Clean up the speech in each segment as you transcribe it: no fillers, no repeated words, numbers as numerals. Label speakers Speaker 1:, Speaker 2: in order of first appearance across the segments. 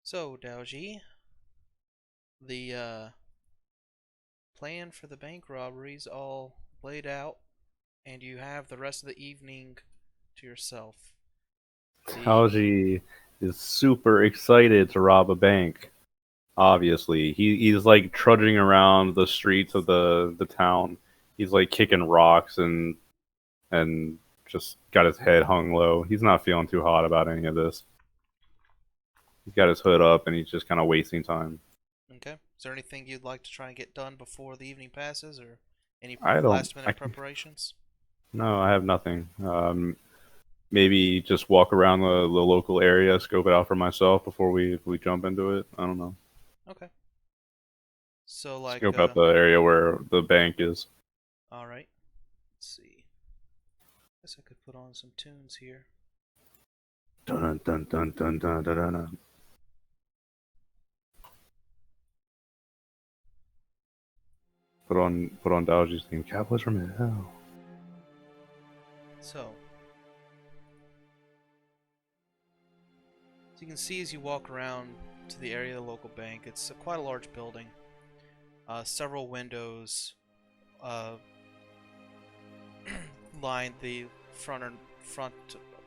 Speaker 1: So, Daoji, the plan for the bank robbery's all laid out, and you have the rest of the evening to yourself. The
Speaker 2: Daoji is super excited to rob a bank. Obviously, he's like trudging around the streets of the town. He's like kicking rocks and just got his head hung low. He's not feeling too hot about any of this. He's got his hood up and he's just kind of wasting time.
Speaker 1: okay. Is there anything you'd like to try and get done before the evening passes, or any
Speaker 2: I don't.
Speaker 1: last minute preparations?
Speaker 2: No, I have nothing. Maybe just walk around the local area, scope it out for myself before we jump into it. I don't know.
Speaker 1: Okay. So,
Speaker 2: Scope out the area where the bank is.
Speaker 1: all right. Let's see. Guess I could put on some tunes here.
Speaker 2: Dun dun dun dun dun dun dun. Dun. Put on Daoji's theme. Cowboys from hell.
Speaker 1: So, you can see as you walk around to the area of the local bank, it's quite a large building. Several windows uh, line the front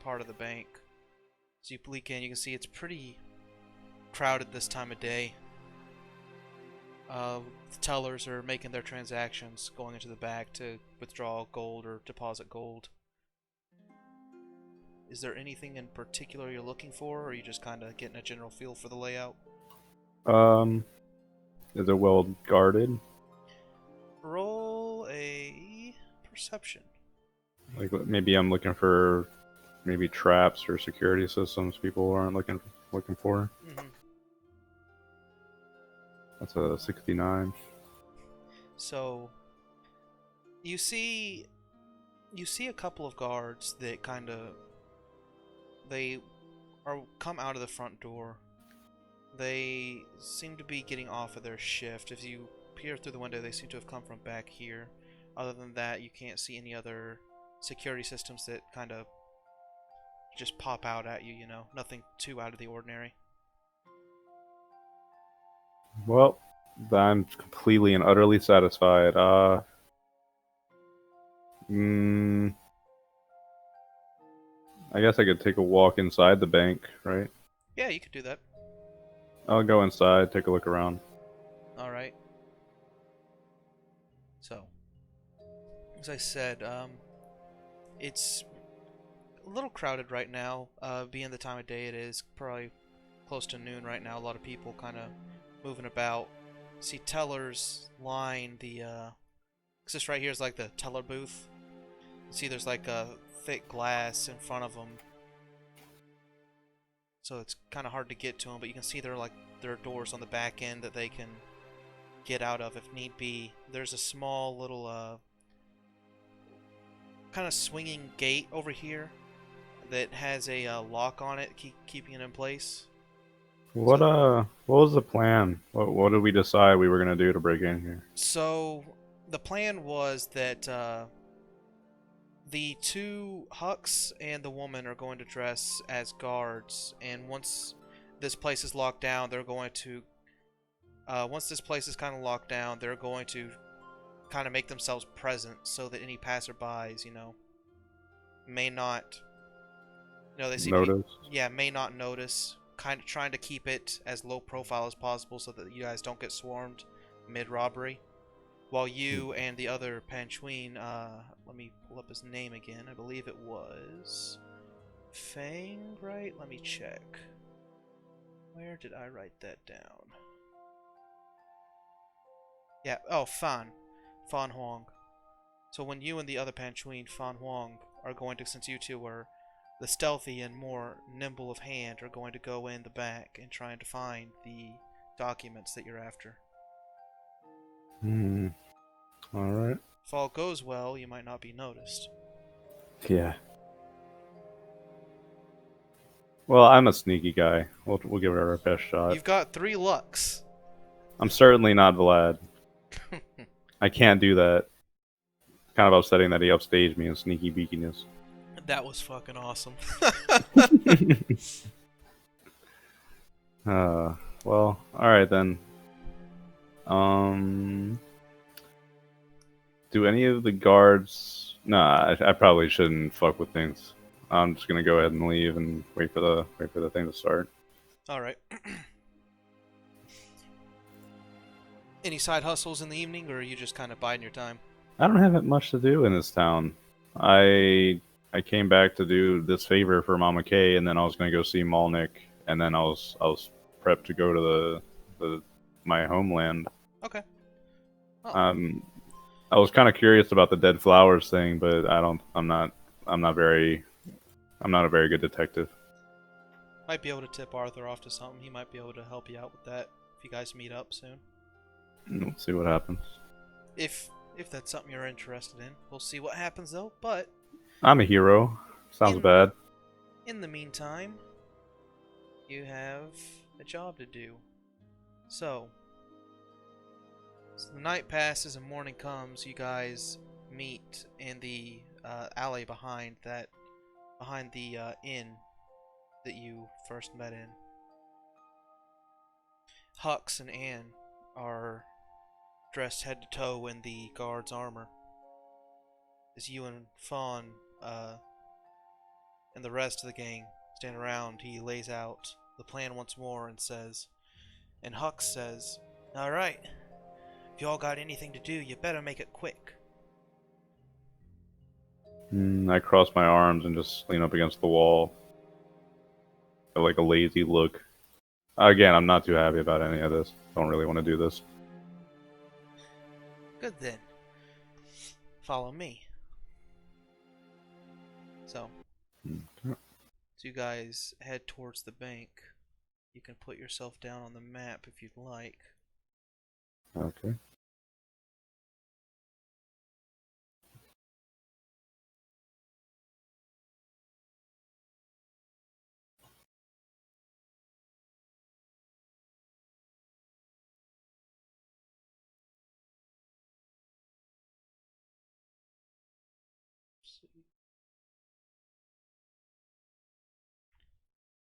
Speaker 1: part of the bank. So you peek in, you can see it's pretty crowded this time of day. The tellers are making their transactions, going into the back to withdraw gold or deposit gold. Is there anything in particular you're looking for, or are you just kind of getting a general feel for the layout?
Speaker 2: Um, is it well guarded?
Speaker 1: Roll a perception.
Speaker 2: Like maybe I'm looking for maybe traps or security systems people aren't looking for.
Speaker 1: Mm-hmm.
Speaker 2: That's a 69.
Speaker 1: So you see you see a couple of guards that kind of they are come out of the front door. They seem to be getting off of their shift. If you peer through the window, they seem to have come from back here. Other than that, you can't see any other security systems that kind of just pop out at you, nothing too out of the ordinary.
Speaker 2: Well, I'm completely and utterly satisfied. Mm, I guess I could take a walk inside the bank, right?
Speaker 1: Yeah, you could do that.
Speaker 2: I'll go inside, take a look around.
Speaker 1: All right. So, as I said, it's a little crowded right now, being the time of day it is, probably close to noon right now. A lot of people kind of moving about. See tellers line the, 'cause this right here is like the teller booth. You see there's like a thick glass in front of them, so it's kind of hard to get to them, but you can see there are doors on the back end that they can get out of if need be. There's a small little, kind of swinging gate over here that has a lock on it, keeping it in place.
Speaker 2: What
Speaker 1: So,
Speaker 2: what was the plan? What did we decide we were gonna do to break in here?
Speaker 1: so the plan was that the two Hucks and the woman are going to dress as guards, and once this place is locked down, they're going to. Once this place is kind of locked down, they're going to kind of make themselves present so that any passerbys, may not. They seem to be,
Speaker 2: Notice.
Speaker 1: yeah, may not notice. Kind of trying to keep it as low profile as possible so that you guys don't get swarmed mid robbery. While you and the other Panchuin, let me pull up his name again. I believe it was Fang, right? Let me check. Where did I write that down? Yeah, oh, Fan. Fan Huang. So when you and the other Panchuin, Fan Huang, are going to, since you two are the stealthy and more nimble of hand, are going to go in the back and trying to find the documents that you're after.
Speaker 2: Hmm. All right.
Speaker 1: If all goes well, you might not be noticed.
Speaker 2: Yeah. Well, I'm a sneaky guy. We'll give it our best shot.
Speaker 1: You've got 3 Lux.
Speaker 2: I'm certainly not Vlad. I can't do that. Kind of upsetting that he upstaged me in sneaky beakiness.
Speaker 1: That was fucking awesome.
Speaker 2: Well, all right then. Um, do any of the guards? Nah, I probably shouldn't fuck with things. I'm just gonna go ahead and leave and wait for the thing to start.
Speaker 1: All right. Any side hustles in the evening, or are you just kind of biding your time?
Speaker 2: I don't have much to do in this town. I came back to do this favor for Mama Kay, and then I was gonna go see Malnik, and then I was prepped to go to the my homeland.
Speaker 1: Okay. Well,
Speaker 2: Um, I was kind of curious about the dead flowers thing, but I don't. I'm not very. I'm not a very good detective.
Speaker 1: might be able to tip Arthur off to something. He might be able to help you out with that if you guys meet up soon.
Speaker 2: Let's see what happens.
Speaker 1: If if that's something you're interested in, we'll see what happens though. But
Speaker 2: I'm a hero. Sounds
Speaker 1: in
Speaker 2: bad.
Speaker 1: in the meantime, you have a job to do. So, as the night passes and morning comes, you guys meet in the alley behind the inn that you first met in. Hux and Anne are dressed head to toe in the guard's armor. As you and Fawn and the rest of the gang stand around, he lays out the plan once more and Hux says, "Alright, if y'all got anything to do, you better make it quick."
Speaker 2: I cross my arms and just lean up against the wall. Like a lazy look. Again, I'm not too happy about any of this. Don't really want to do this.
Speaker 1: Good then. Follow me. So,
Speaker 2: Okay.
Speaker 1: as you guys head towards the bank, you can put yourself down on the map if you'd like.
Speaker 2: Okay.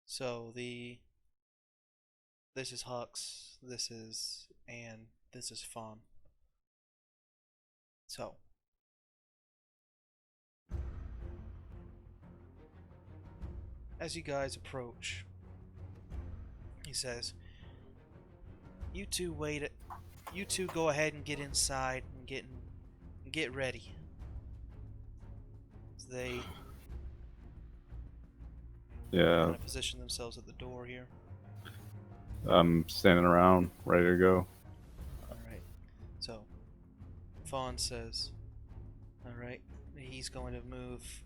Speaker 1: So this is Hux, this is Anne, this is Fawn. So, as you guys approach, he says, "You two wait. You two go ahead and get inside and get ready." So they
Speaker 2: Yeah,
Speaker 1: kind of position themselves at the door here.
Speaker 2: I'm standing around, ready to go.
Speaker 1: All right. So Fawn says, "All right." He's going to move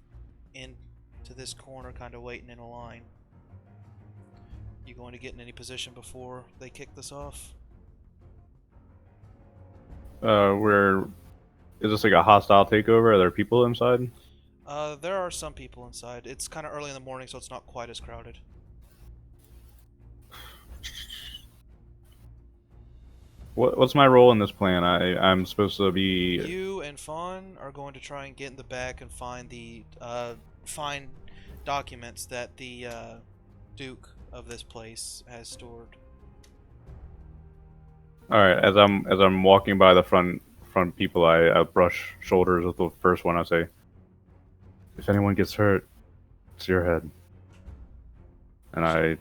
Speaker 1: into this corner, kind of waiting in a line. You going to get in any position before they kick this off?
Speaker 2: Where is this like a hostile takeover? Are there people inside?
Speaker 1: There are some people inside. It's kind of early in the morning, so it's not quite as crowded.
Speaker 2: What's my role in this plan? I'm supposed to be.
Speaker 1: You and Fawn are going to try and get in the back and find the find documents that the Duke of this place has stored.
Speaker 2: All right, as I'm walking by the front people, I brush shoulders with the first one. I say, "If anyone gets hurt, it's your head." And I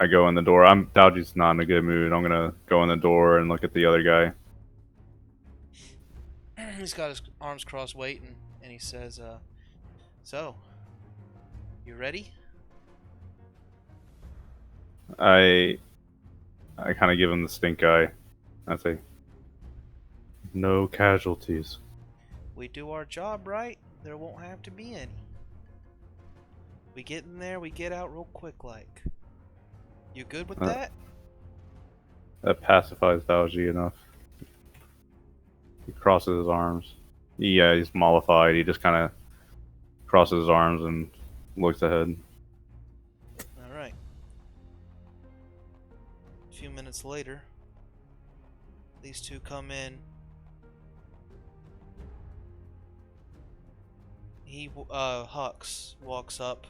Speaker 2: go in the door. Daoji's not in a good mood. I'm gonna go in the door and look at the other guy.
Speaker 1: He's got his arms crossed, waiting, and he says, "So, you ready?"
Speaker 2: I I kind of give him the stink eye. I say, "No casualties."
Speaker 1: We do our job right, there won't have to be any. We get in there, we get out real quick, like. You good with
Speaker 2: Uh,
Speaker 1: that?
Speaker 2: that pacifies Daoji enough. He crosses his arms. Yeah, he's mollified. He just kind of crosses his arms and looks ahead.
Speaker 1: All right. A few minutes later, these two come in. Hux walks up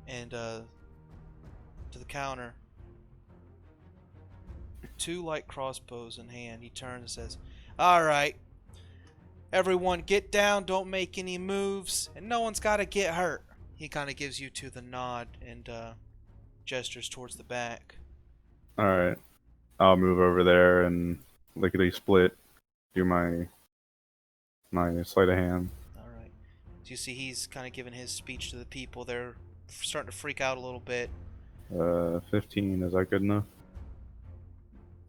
Speaker 1: and to the counter two light crossbows in hand. He turns and says, "Alright, everyone get down, don't make any moves, and no one's gotta get hurt." He kind of gives you two the nod and gestures towards the back.
Speaker 2: Alright. I'll move over there and lickety split. Do my sleight of hand.
Speaker 1: Alright. So you see he's kind of giving his speech to the people. They're starting to freak out a little bit.
Speaker 2: 15, is that good enough?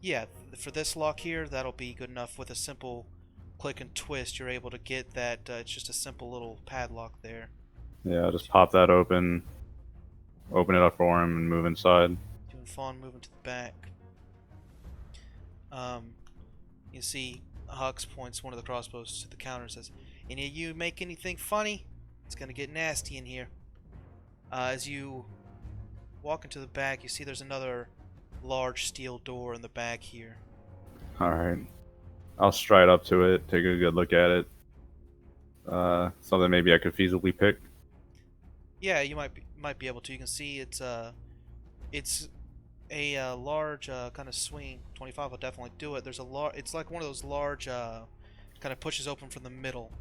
Speaker 1: Yeah, for this lock here, that'll be good enough. With a simple click and twist, you're able to get that. It's just a simple little padlock there.
Speaker 2: Yeah, I'll just pop that open it up for him, and move inside.
Speaker 1: Doing Fawn moving to the back. You see Hux points one of the crossbows to the counter and says, "Any of you make anything funny? It's gonna get nasty in here." As you walk into the back, you see there's another large steel door in the back here.
Speaker 2: Alright. I'll stride up to it, take a good look at it. Something maybe I could feasibly pick.
Speaker 1: Yeah, you might be able to. You can see it's a large kind of swing. 25 will definitely do it. There's a it's like one of those large kind of pushes open from the middle.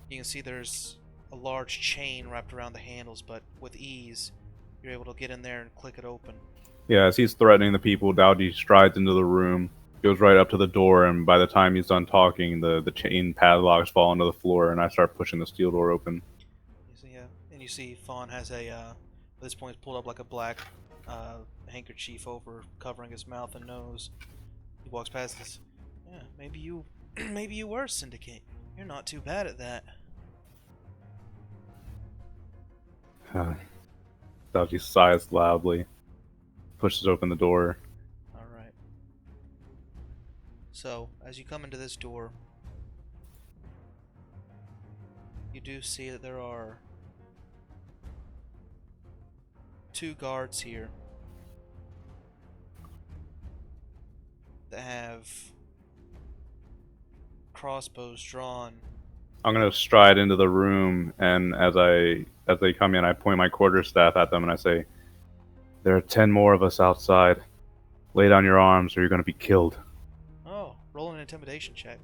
Speaker 1: You can see there's a large chain wrapped around the handles, but with ease you're able to get in there and click it open.
Speaker 2: Yeah, as he's threatening the people, Daoji strides into the room, goes right up to the door, and by the time he's done talking, the chain padlocks fall onto the floor, and I start pushing the steel door open.
Speaker 1: Yeah, and you see Fawn has a at this point he's pulled up like a black handkerchief over covering his mouth and nose. He walks past this. "Yeah, maybe you maybe you were Syndicate. You're not too bad at that."
Speaker 2: Daoji sighs loudly, pushes open the door.
Speaker 1: Alright. So, as you come into this door, you do see that there are two guards here that have crossbows drawn.
Speaker 2: I'm gonna stride into the room, and as they come in, I point my quarterstaff at them, and I say, "There are 10 more of us outside. Lay down your arms, or you're gonna be killed."
Speaker 1: Oh, roll an intimidation check.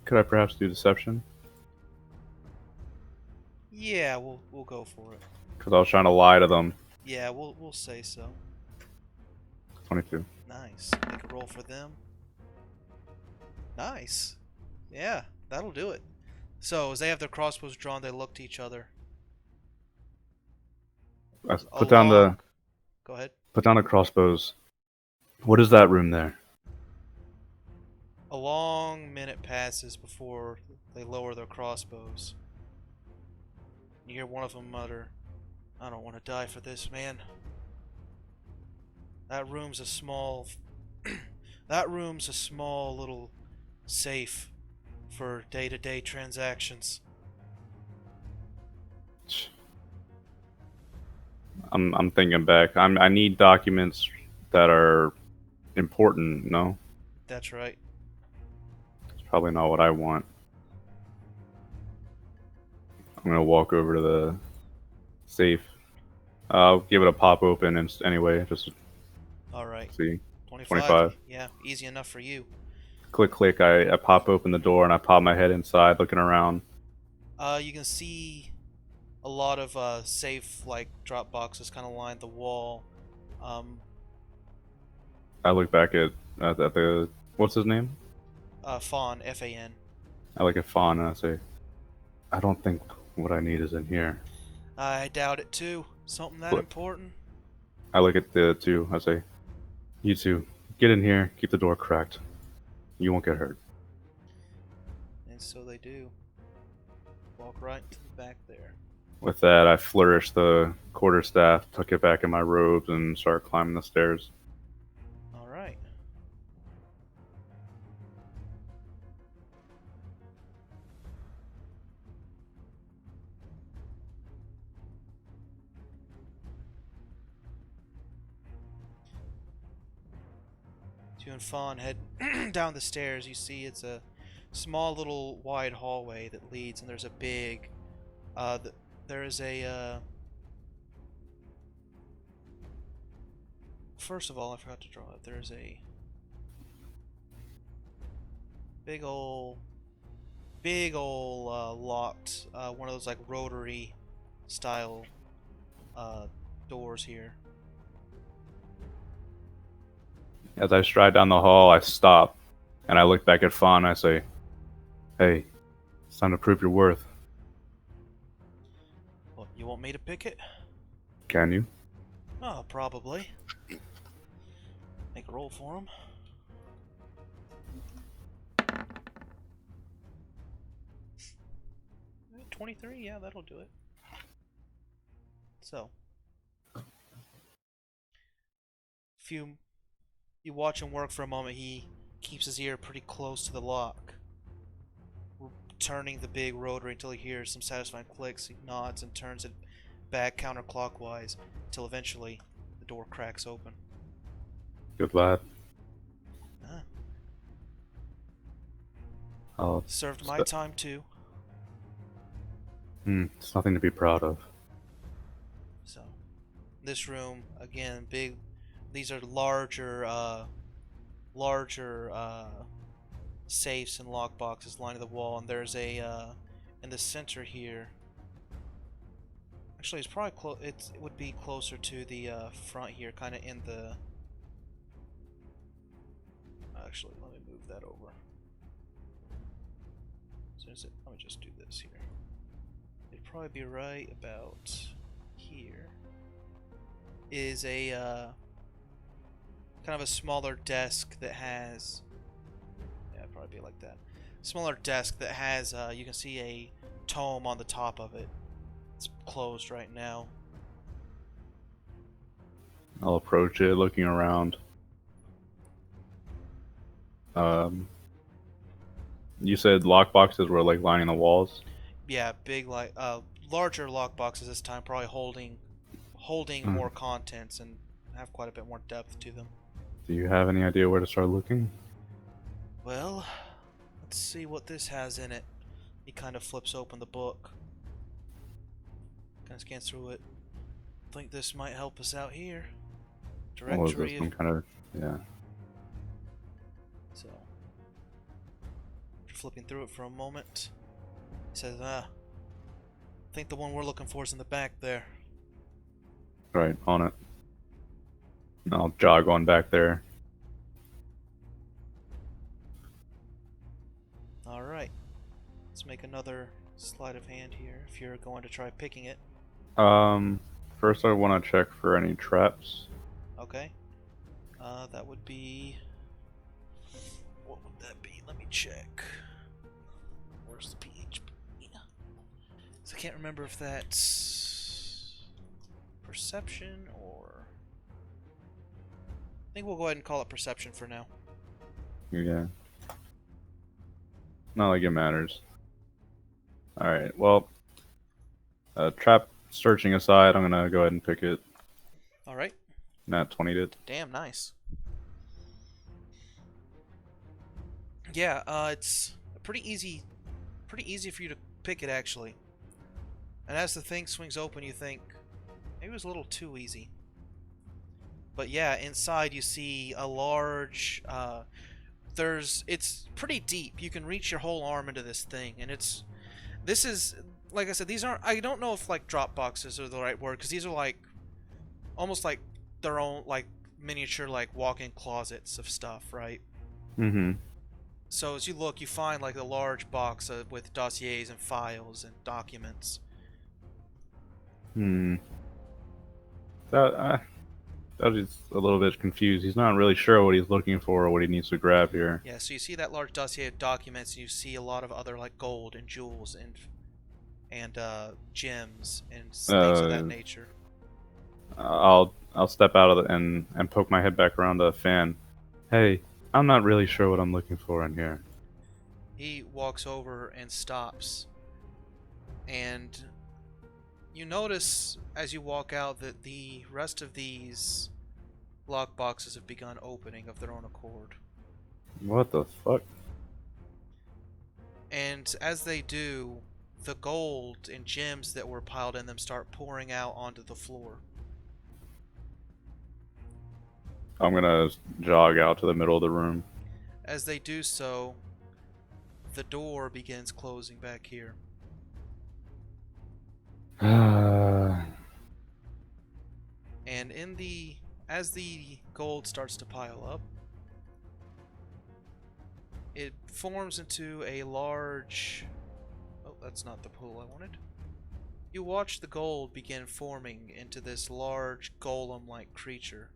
Speaker 2: Could I perhaps do deception?
Speaker 1: Yeah, we'll go for it.
Speaker 2: Because I was trying to lie to them.
Speaker 1: Yeah, we'll say so.
Speaker 2: 22.
Speaker 1: Nice. Make a roll for them. Nice. Yeah, that'll do it. So, as they have their crossbows drawn, they look to each other.
Speaker 2: I put down
Speaker 1: Go ahead.
Speaker 2: the crossbows. What is that room there?
Speaker 1: A long minute passes before they lower their crossbows. You hear one of them mutter, "I don't want to die for this, man. That room's a small little safe for day-to-day transactions."
Speaker 2: I'm thinking back. I need documents that are important. No,
Speaker 1: That's right.
Speaker 2: it's probably not what I want. I'm gonna walk over to the safe. I'll give it a pop open and anyway, just
Speaker 1: Alright.
Speaker 2: see.
Speaker 1: 25. Yeah, easy enough for you.
Speaker 2: Click, click. I pop open the door and I pop my head inside, looking around.
Speaker 1: You can see a lot of safe like drop boxes kind of line the wall.
Speaker 2: I look back at the what's his name?
Speaker 1: Fawn, F-A-N.
Speaker 2: I look at Fawn and I say, "I don't think what I need is in here."
Speaker 1: I doubt it too. Something that
Speaker 2: What?
Speaker 1: important?
Speaker 2: I look at the two. I say, "You two, get in here. Keep the door cracked. You won't get hurt."
Speaker 1: And so they do. Walk right to the back there.
Speaker 2: With that, I flourish the quarterstaff, tuck it back in my robes, and start climbing the stairs.
Speaker 1: Alright. You and Fawn head down the stairs. You see it's a small little wide hallway that leads, and there's a big there is a First of all, I forgot to draw it. There's a big ol' locked, one of those like rotary style doors here.
Speaker 2: As I stride down the hall, I stop and I look back at Fawn and I say, "Hey, it's time to prove your worth.
Speaker 1: Well, you want me to pick it?
Speaker 2: Can you?"
Speaker 1: Oh, probably. Make a roll for him. Eh, 23, yeah, that'll do it. So, if you watch him work for a moment, he keeps his ear pretty close to the lock, turning the big rotary until he hears some satisfying clicks. He nods and turns it back counterclockwise until eventually the door cracks open.
Speaker 2: Good lad.
Speaker 1: Ah,
Speaker 2: I'll
Speaker 1: served my time too.
Speaker 2: It's nothing to be proud of.
Speaker 1: So, this room again, big. These are larger safes and lockboxes lining the wall, and there's a in the center here. Actually, it's probably it would be closer to the front here, kind of in the. Actually, let me move that over. So let me just do this here. It'd probably be right about here. Is a kind of a smaller desk that has. Yeah, it'd probably be like that. Smaller desk that has. You can see a tome on the top of it. It's closed right now.
Speaker 2: I'll approach it, looking around. You said lockboxes were like lining the walls?
Speaker 1: Yeah, big like larger lockboxes this time, probably holding more contents and have quite a bit more depth to them.
Speaker 2: Do you have any idea where to start looking?
Speaker 1: Well, let's see what this has in it. He kind of flips open the book. Kind of scans through it. Think this might help us out here.
Speaker 2: Or was
Speaker 1: Directory
Speaker 2: this some
Speaker 1: of...
Speaker 2: kind of
Speaker 1: So, flipping through it for a moment. He says, I think the one we're looking for is in the back there.
Speaker 2: right on it. I'll jog on back there.
Speaker 1: Alright. Let's make another sleight of hand here if you're going to try picking it.
Speaker 2: First I want to check for any traps.
Speaker 1: Okay. That would be... What would that be? Let me check. Where's the PHP? So I can't remember if that's... Perception or... I think we'll go ahead and call it perception for now.
Speaker 2: Yeah. Not like it matters. Alright, well, trap searching aside, I'm gonna go ahead and pick it.
Speaker 1: Alright.
Speaker 2: Nat 20 did.
Speaker 1: Damn, nice. Yeah, it's pretty easy for you to pick it, actually. And as the thing swings open, you think, maybe it was a little too easy. But yeah, inside you see a large, it's pretty deep. You can reach your whole arm into this thing, and this is, like I said, these aren't, I don't know if like drop boxes are the right word, because these are like, almost like their own, like, miniature, like, walk-in closets of stuff, right?
Speaker 2: Mm-hmm.
Speaker 1: So as you look, you find like a large box with dossiers and files and documents.
Speaker 2: Daoji's a little bit confused. He's not really sure what he's looking for or what he needs to grab here.
Speaker 1: Yeah, so you see that large dossier of documents, and you see a lot of other like gold and jewels and gems and things of that nature.
Speaker 2: I'll step out of and poke my head back around the fan. Hey, I'm not really sure what I'm looking for in here.
Speaker 1: He walks over and stops, and you notice as you walk out that the rest of these lock boxes have begun opening of their own accord.
Speaker 2: What the fuck?
Speaker 1: And as they do, the gold and gems that were piled in them start pouring out onto the floor.
Speaker 2: I'm gonna jog out to the middle of the room.
Speaker 1: As they do so, the door begins closing back here. And as the gold starts to pile up, it forms into a large... Oh, that's not the pool I wanted. You watch the gold begin forming into this large golem-like creature.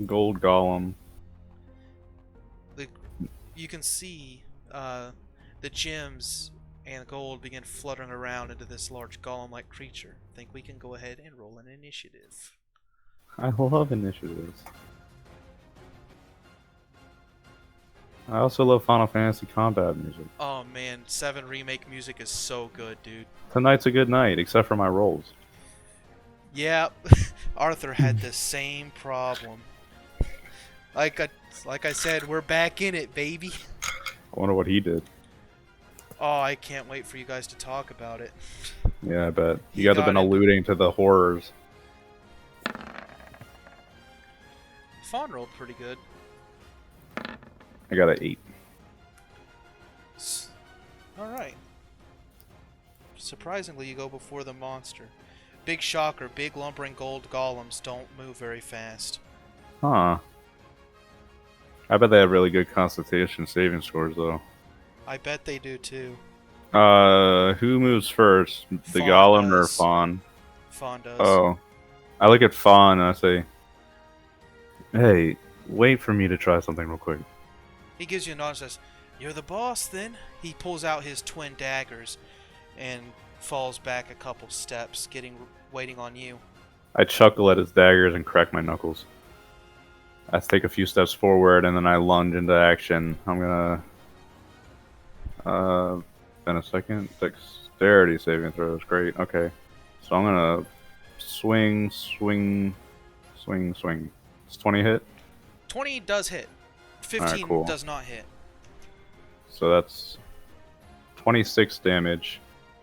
Speaker 2: Gold golem.
Speaker 1: You can see the gems and gold begin fluttering around into this large golem-like creature. I think we can go ahead and roll an initiative.
Speaker 2: I love initiatives. I also love Final Fantasy combat music.
Speaker 1: Oh man, 7 Remake music is so good, dude.
Speaker 2: Tonight's a good night, except for my rolls.
Speaker 1: Yeah, Arthur had the same problem. Like I said, we're back in it, baby.
Speaker 2: I wonder what he did.
Speaker 1: Oh, I can't wait for you guys to talk about it.
Speaker 2: Yeah, I bet.
Speaker 1: He
Speaker 2: You guys have
Speaker 1: got
Speaker 2: been
Speaker 1: it.
Speaker 2: alluding to the horrors.
Speaker 1: Fawn rolled pretty good.
Speaker 2: I got an 8.
Speaker 1: Alright. Surprisingly, you go before the monster. Big shocker, big lumbering gold golems don't move very fast.
Speaker 2: Huh. I bet they have really good constitution saving scores, though.
Speaker 1: I bet they do too.
Speaker 2: Who moves first? The
Speaker 1: Fawn
Speaker 2: golem or
Speaker 1: does.
Speaker 2: Fawn?
Speaker 1: Fawn does.
Speaker 2: Oh. I look at Fawn and I say, hey, wait for me to try something real quick.
Speaker 1: He gives you a nod and says, "You're the boss, then?" He pulls out his twin daggers and falls back a couple steps, waiting on you.
Speaker 2: I chuckle at his daggers and crack my knuckles. I take a few steps forward and then I lunge into action. I'm gonna... in a second. Dexterity saving throws. Great. Okay. So I'm gonna swing. It's 20 hit?
Speaker 1: 20 does hit. 15
Speaker 2: Alright, cool.
Speaker 1: does not hit.
Speaker 2: So that's 26 damage.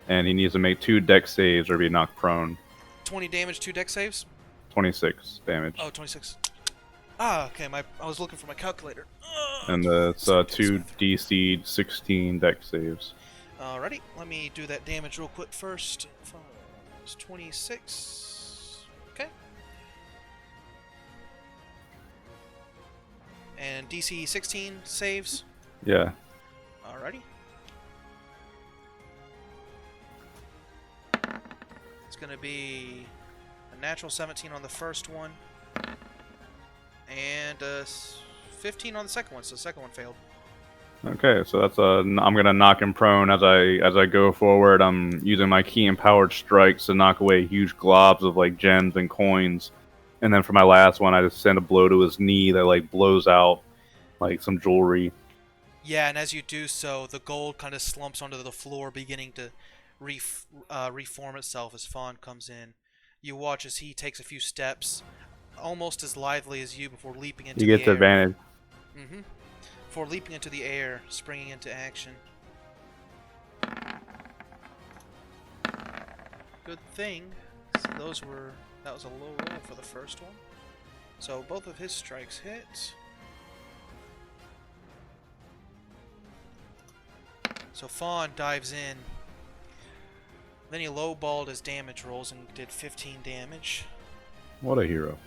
Speaker 2: And he needs to make 2 dex saves or be knocked prone.
Speaker 1: 20 damage, 2 dex saves?
Speaker 2: 26 damage.
Speaker 1: Oh, 26. Ah, okay. I was looking for my calculator.
Speaker 2: And it's 2 DC 16 dex saves.
Speaker 1: Alrighty, let me do that damage real quick first. It's 26. Okay. And DC 16 saves.
Speaker 2: Yeah.
Speaker 1: Alrighty. It's going to be a natural 17 on the first one. And a 15 on the second one, so the second one failed.
Speaker 2: Okay, so that's I'm gonna knock him prone as I go forward. I'm using my key empowered strikes to knock away huge globs of like gems and coins, and then for my last one, I just send a blow to his knee that like blows out like some jewelry.
Speaker 1: Yeah, and as you do so, the gold kind of slumps onto the floor, beginning to reform itself as Fawn comes in. You watch as he takes a few steps, almost as lively as you, before leaping into
Speaker 2: He
Speaker 1: the
Speaker 2: gets
Speaker 1: air.
Speaker 2: advantage.
Speaker 1: Mm-hmm. Before leaping into the air, springing into action. Good thing, that was a low roll for the first one. So both of his strikes hit. So Fawn dives in. Then he lowballed his damage rolls and did 15 damage.
Speaker 2: What a hero!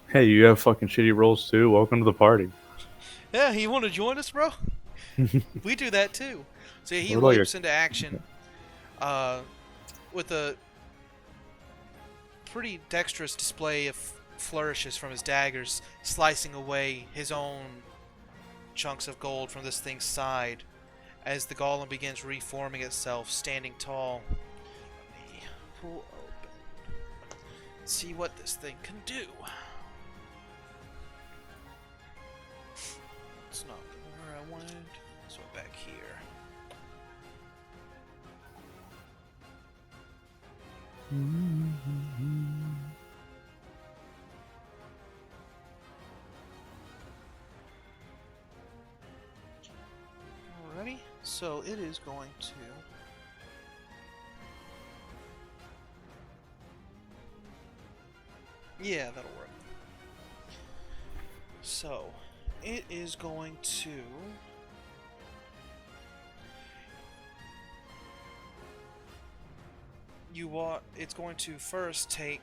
Speaker 2: Hey, you have fucking shitty rolls too. Welcome to the party.
Speaker 1: Yeah, you want to join us, bro? We do that too. So he
Speaker 2: What about
Speaker 1: leaps into action with a pretty dexterous display of flourishes from his daggers, slicing away his own chunks of gold from this thing's side as the golem begins reforming itself, standing tall. Let me pull open. See what this thing can do. It's not where I wanted, so back here. Alrighty, so it is going to Yeah, that'll work. So, it is going to... It's going to first take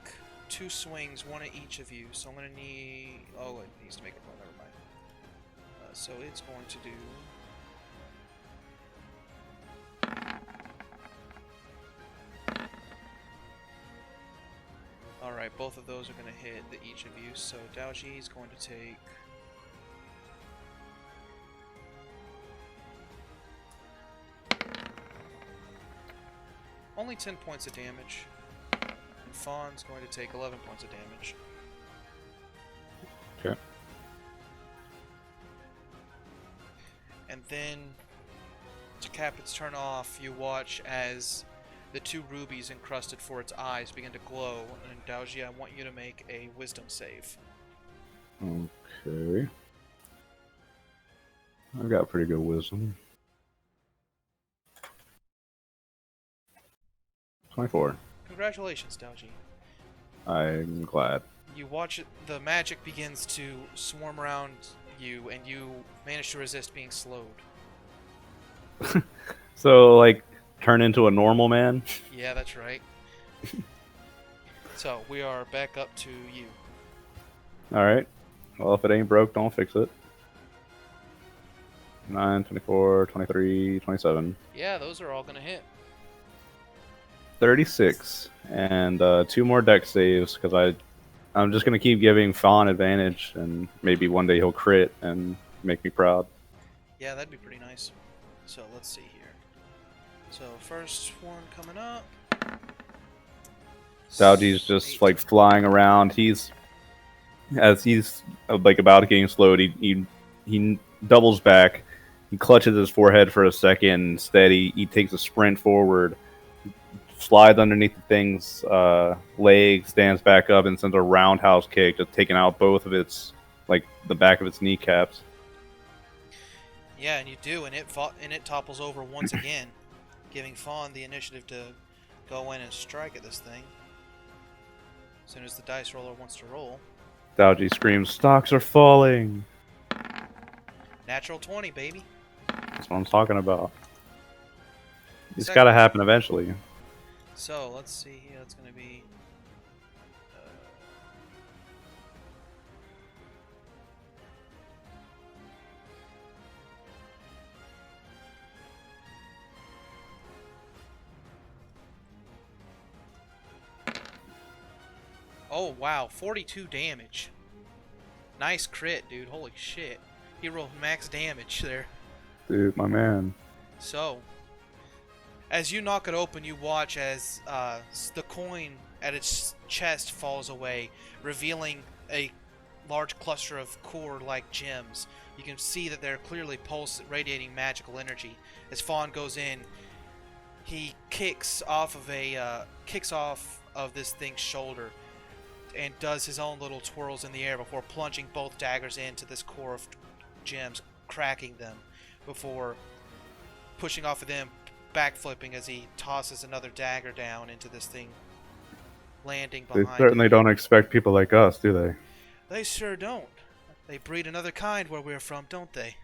Speaker 1: 2 swings, one at each of you. So I'm going to need... Oh, it needs to make a roll. Never mind. So it's going to do... Alright, both of those are going to hit each of you. So Daoji is going to take... only 10 points of damage. And Fawn's going to take 11 points of damage.
Speaker 2: Okay.
Speaker 1: And then, to cap its turn off, you watch as the 2 rubies encrusted for its eyes begin to glow. And Daoji, I want you to make a wisdom save.
Speaker 2: Okay. I've got pretty good wisdom. 24.
Speaker 1: Congratulations, Daoji.
Speaker 2: I'm glad.
Speaker 1: You watch the magic begins to swarm around you, and you manage to resist being slowed.
Speaker 2: So, like, turn into a normal man?
Speaker 1: Yeah, that's right. So, we are back up to you.
Speaker 2: Alright. Well, if it ain't broke, don't fix it. 9, 24, 23, 27.
Speaker 1: Yeah, those are all going to hit.
Speaker 2: 36. And 2 more deck saves, because I'm just going to keep giving Fawn advantage, and maybe one day he'll crit and make me proud.
Speaker 1: Yeah, that'd be pretty nice. So, let's see here. So, first one coming up.
Speaker 2: Daoji's just,
Speaker 1: 8.
Speaker 2: like, flying around. As he's, like, about getting slowed, he doubles back. He clutches his forehead for a second. Instead, he takes a sprint forward, slides underneath the thing's leg, stands back up, and sends a roundhouse kick, just taking out both of its, like, the back of its kneecaps.
Speaker 1: Yeah, and you do, and it topples over once again, giving Fawn the initiative to go in and strike at this thing. As soon as the dice roller wants to roll.
Speaker 2: Daoji screams, "Stocks are falling!"
Speaker 1: Natural 20, baby.
Speaker 2: That's what I'm talking about. It's
Speaker 1: Second.
Speaker 2: got to happen eventually.
Speaker 1: So, let's see here. It's going to be... Oh, wow. 42 damage. Nice crit, dude. Holy shit. He rolled max damage there.
Speaker 2: Dude, my man.
Speaker 1: So, as you knock it open, you watch as the coin at its chest falls away, revealing a large cluster of core-like gems. You can see that they're clearly radiating magical energy. As Fawn goes in, he kicks off of this thing's shoulder and does his own little twirls in the air before plunging both daggers into this core of gems, cracking them before pushing off of them, backflipping as he tosses another dagger down into this thing, landing behind
Speaker 2: They certainly
Speaker 1: it.
Speaker 2: don't expect people like us, do they?
Speaker 1: They sure don't. They breed another kind where we're from, don't they?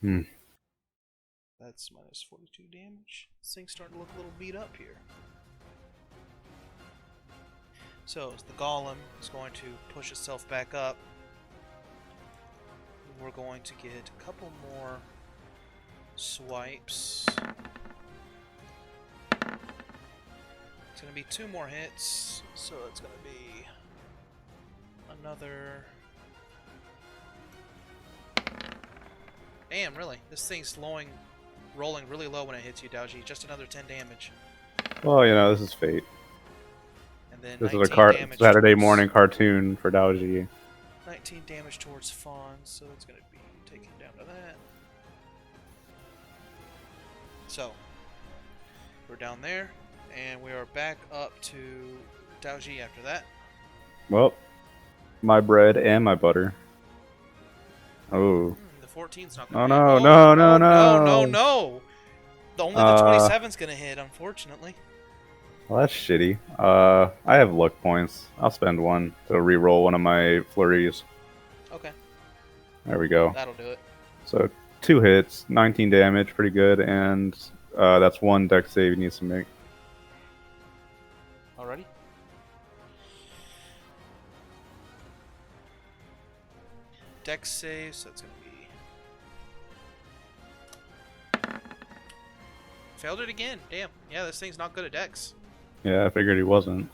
Speaker 1: That's minus 42 damage. This thing's starting to look a little beat up here. So, the golem is going to push itself back up. We're going to get a couple more swipes. It's going to be 2 more hits, so it's going to be another... Damn, really? This thing's rolling really low when it hits you, Daoji. Just another 10 damage.
Speaker 2: Well, this is fate.
Speaker 1: And then
Speaker 2: This is
Speaker 1: 19
Speaker 2: a
Speaker 1: damage
Speaker 2: Saturday
Speaker 1: towards-
Speaker 2: morning cartoon for Daoji.
Speaker 1: 19 damage towards Fawn, so it's going to be taken down to that. So, we're down there, and we are back up to Daoji after that.
Speaker 2: Well, my bread and my butter. Oh.
Speaker 1: The 14's not
Speaker 2: Oh
Speaker 1: going
Speaker 2: no,
Speaker 1: to
Speaker 2: no, no,
Speaker 1: no,
Speaker 2: no.
Speaker 1: no. Only the 27's going to hit, unfortunately.
Speaker 2: Well, that's shitty. I have luck points. I'll spend one to re-roll one of my flurries.
Speaker 1: Okay,
Speaker 2: There we go.
Speaker 1: that'll do it.
Speaker 2: So 2 hits, 19 damage, pretty good, and that's one dex save he needs to make.
Speaker 1: Alrighty. Dex save, so that's gonna be... Failed it again. Damn. Yeah, this thing's not good at Dex.
Speaker 2: Yeah, I figured he wasn't.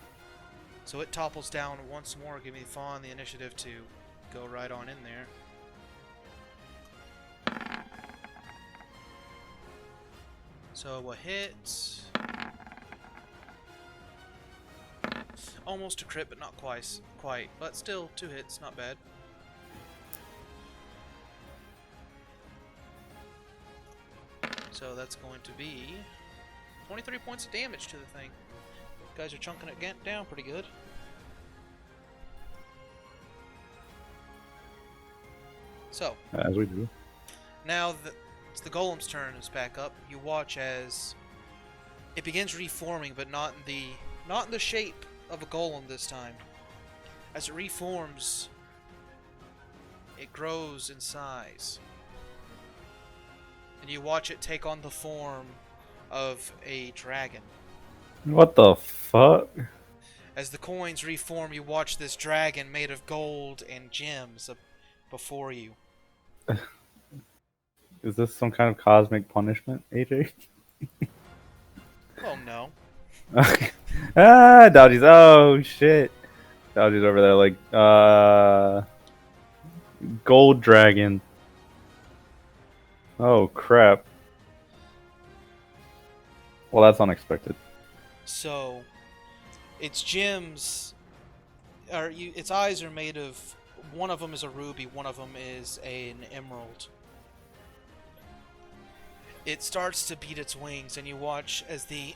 Speaker 1: So it topples down once more, giving Fawn the initiative to go right on in there. So a hit. Almost a crit, but not quite. But still, 2 hits, not bad. So that's going to be 23 points of damage to the thing. You guys are chunking it down pretty good. So,
Speaker 2: As we do.
Speaker 1: now it's the golem's turn is back up. You watch as it begins reforming, but not in the shape of a golem this time. As it reforms, it grows in size. And you watch it take on the form of a dragon.
Speaker 2: What the fuck?
Speaker 1: As the coins reform, you watch this dragon made of gold and gems before you.
Speaker 2: Is this some kind of cosmic punishment, AJ?
Speaker 1: Oh no.
Speaker 2: Daoji's. Oh shit. Daoji's over there like gold dragon. Oh crap. Well, that's unexpected.
Speaker 1: So, its gems its eyes are made of, one of them is a ruby, one of them is an emerald. It starts to beat its wings, and you watch as the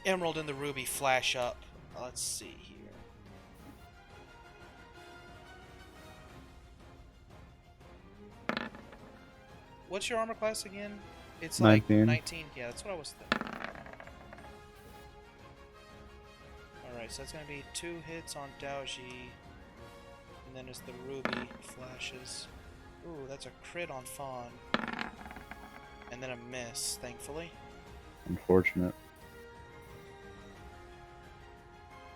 Speaker 1: emerald and the ruby flash up. Let's see here. What's your armor class again? It's
Speaker 2: 19.
Speaker 1: like 19. Yeah, that's what I was thinking. Alright, so that's going to be 2 hits on Daoji. And then as the ruby flashes. Ooh, that's a crit on Fawn. And then a miss, thankfully.
Speaker 2: Unfortunate.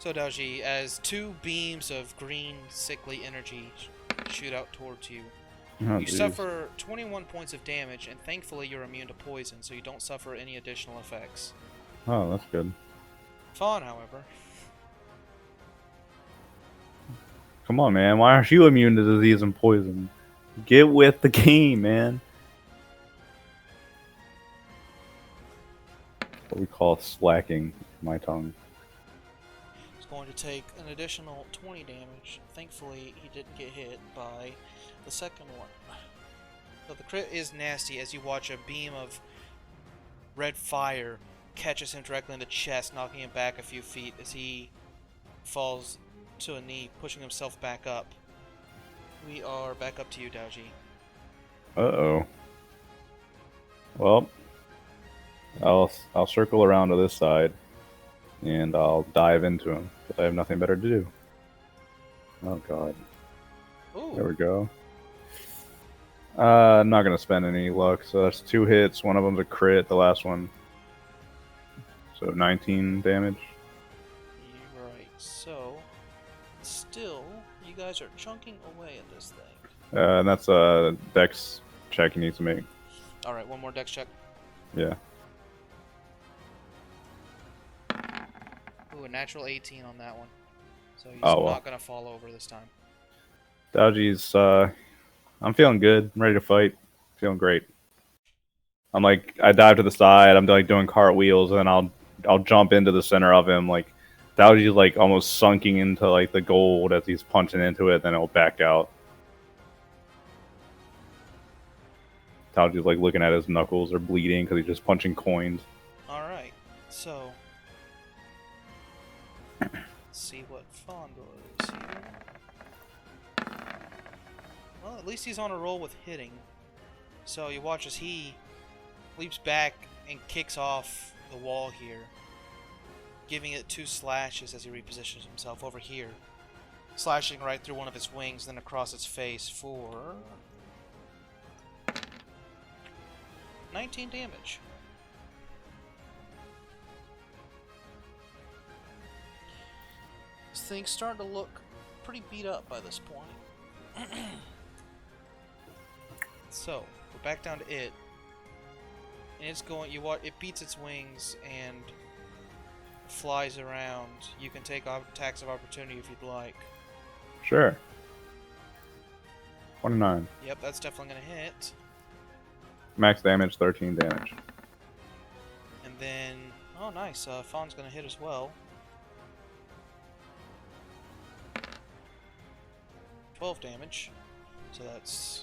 Speaker 1: So Daoji, as 2 beams of green, sickly energy shoot out towards you,
Speaker 2: Oh,
Speaker 1: you
Speaker 2: geez.
Speaker 1: suffer 21 points of damage, and thankfully you're immune to poison, so you don't suffer any additional effects.
Speaker 2: Oh, that's good.
Speaker 1: Fawn, however...
Speaker 2: Come on, man. Why aren't you immune to disease and poison? Get with the game, man. What we call slacking my tongue.
Speaker 1: is going to take an additional 20 damage. Thankfully, he didn't get hit by the second one. So the crit is nasty as you watch a beam of red fire catches him directly in the chest, knocking him back a few feet as he falls to a knee, pushing himself back up. We are back up to you, Daoji.
Speaker 2: Uh-oh. Well, I'll circle around to this side, and I'll dive into him, because I have nothing better to do. Oh, God.
Speaker 1: Ooh.
Speaker 2: There we go. I'm not going to spend any luck, so that's 2 hits. One of them's a crit, the last one. So 19 damage.
Speaker 1: Right, so still, you guys are chunking away at this thing.
Speaker 2: And that's a dex check he needs to make.
Speaker 1: Alright, one more dex check.
Speaker 2: Yeah.
Speaker 1: Ooh, a natural 18 on that one. So he's
Speaker 2: Oh, well.
Speaker 1: not going to fall over this time.
Speaker 2: Daoji's, I'm feeling good. I'm ready to fight. Feeling great. I'm like, I dive to the side. I'm like doing cartwheels, and I'll jump into the center of him. Like, Daoji's like almost sunking into like the gold as he's punching into it. Then it'll back out. Daoji's like looking at his knuckles are bleeding because he's just punching coins.
Speaker 1: All right, so let's see what Fawn does here. Well, at least he's on a roll with hitting. So you watch as he leaps back and kicks off the wall here. giving it 2 slashes as he repositions himself over here. Slashing right through one of its wings, then across its face for 19 damage. This thing's starting to look pretty beat up by this point. So, we're back down to it. And it's going, it beats its wings and flies around. You can take attacks of opportunity if you'd like.
Speaker 2: Sure. 29.
Speaker 1: Yep, that's definitely going to hit.
Speaker 2: Max damage, 13 damage.
Speaker 1: And then, oh nice, Fawn's going to hit as well. 12 damage. So that's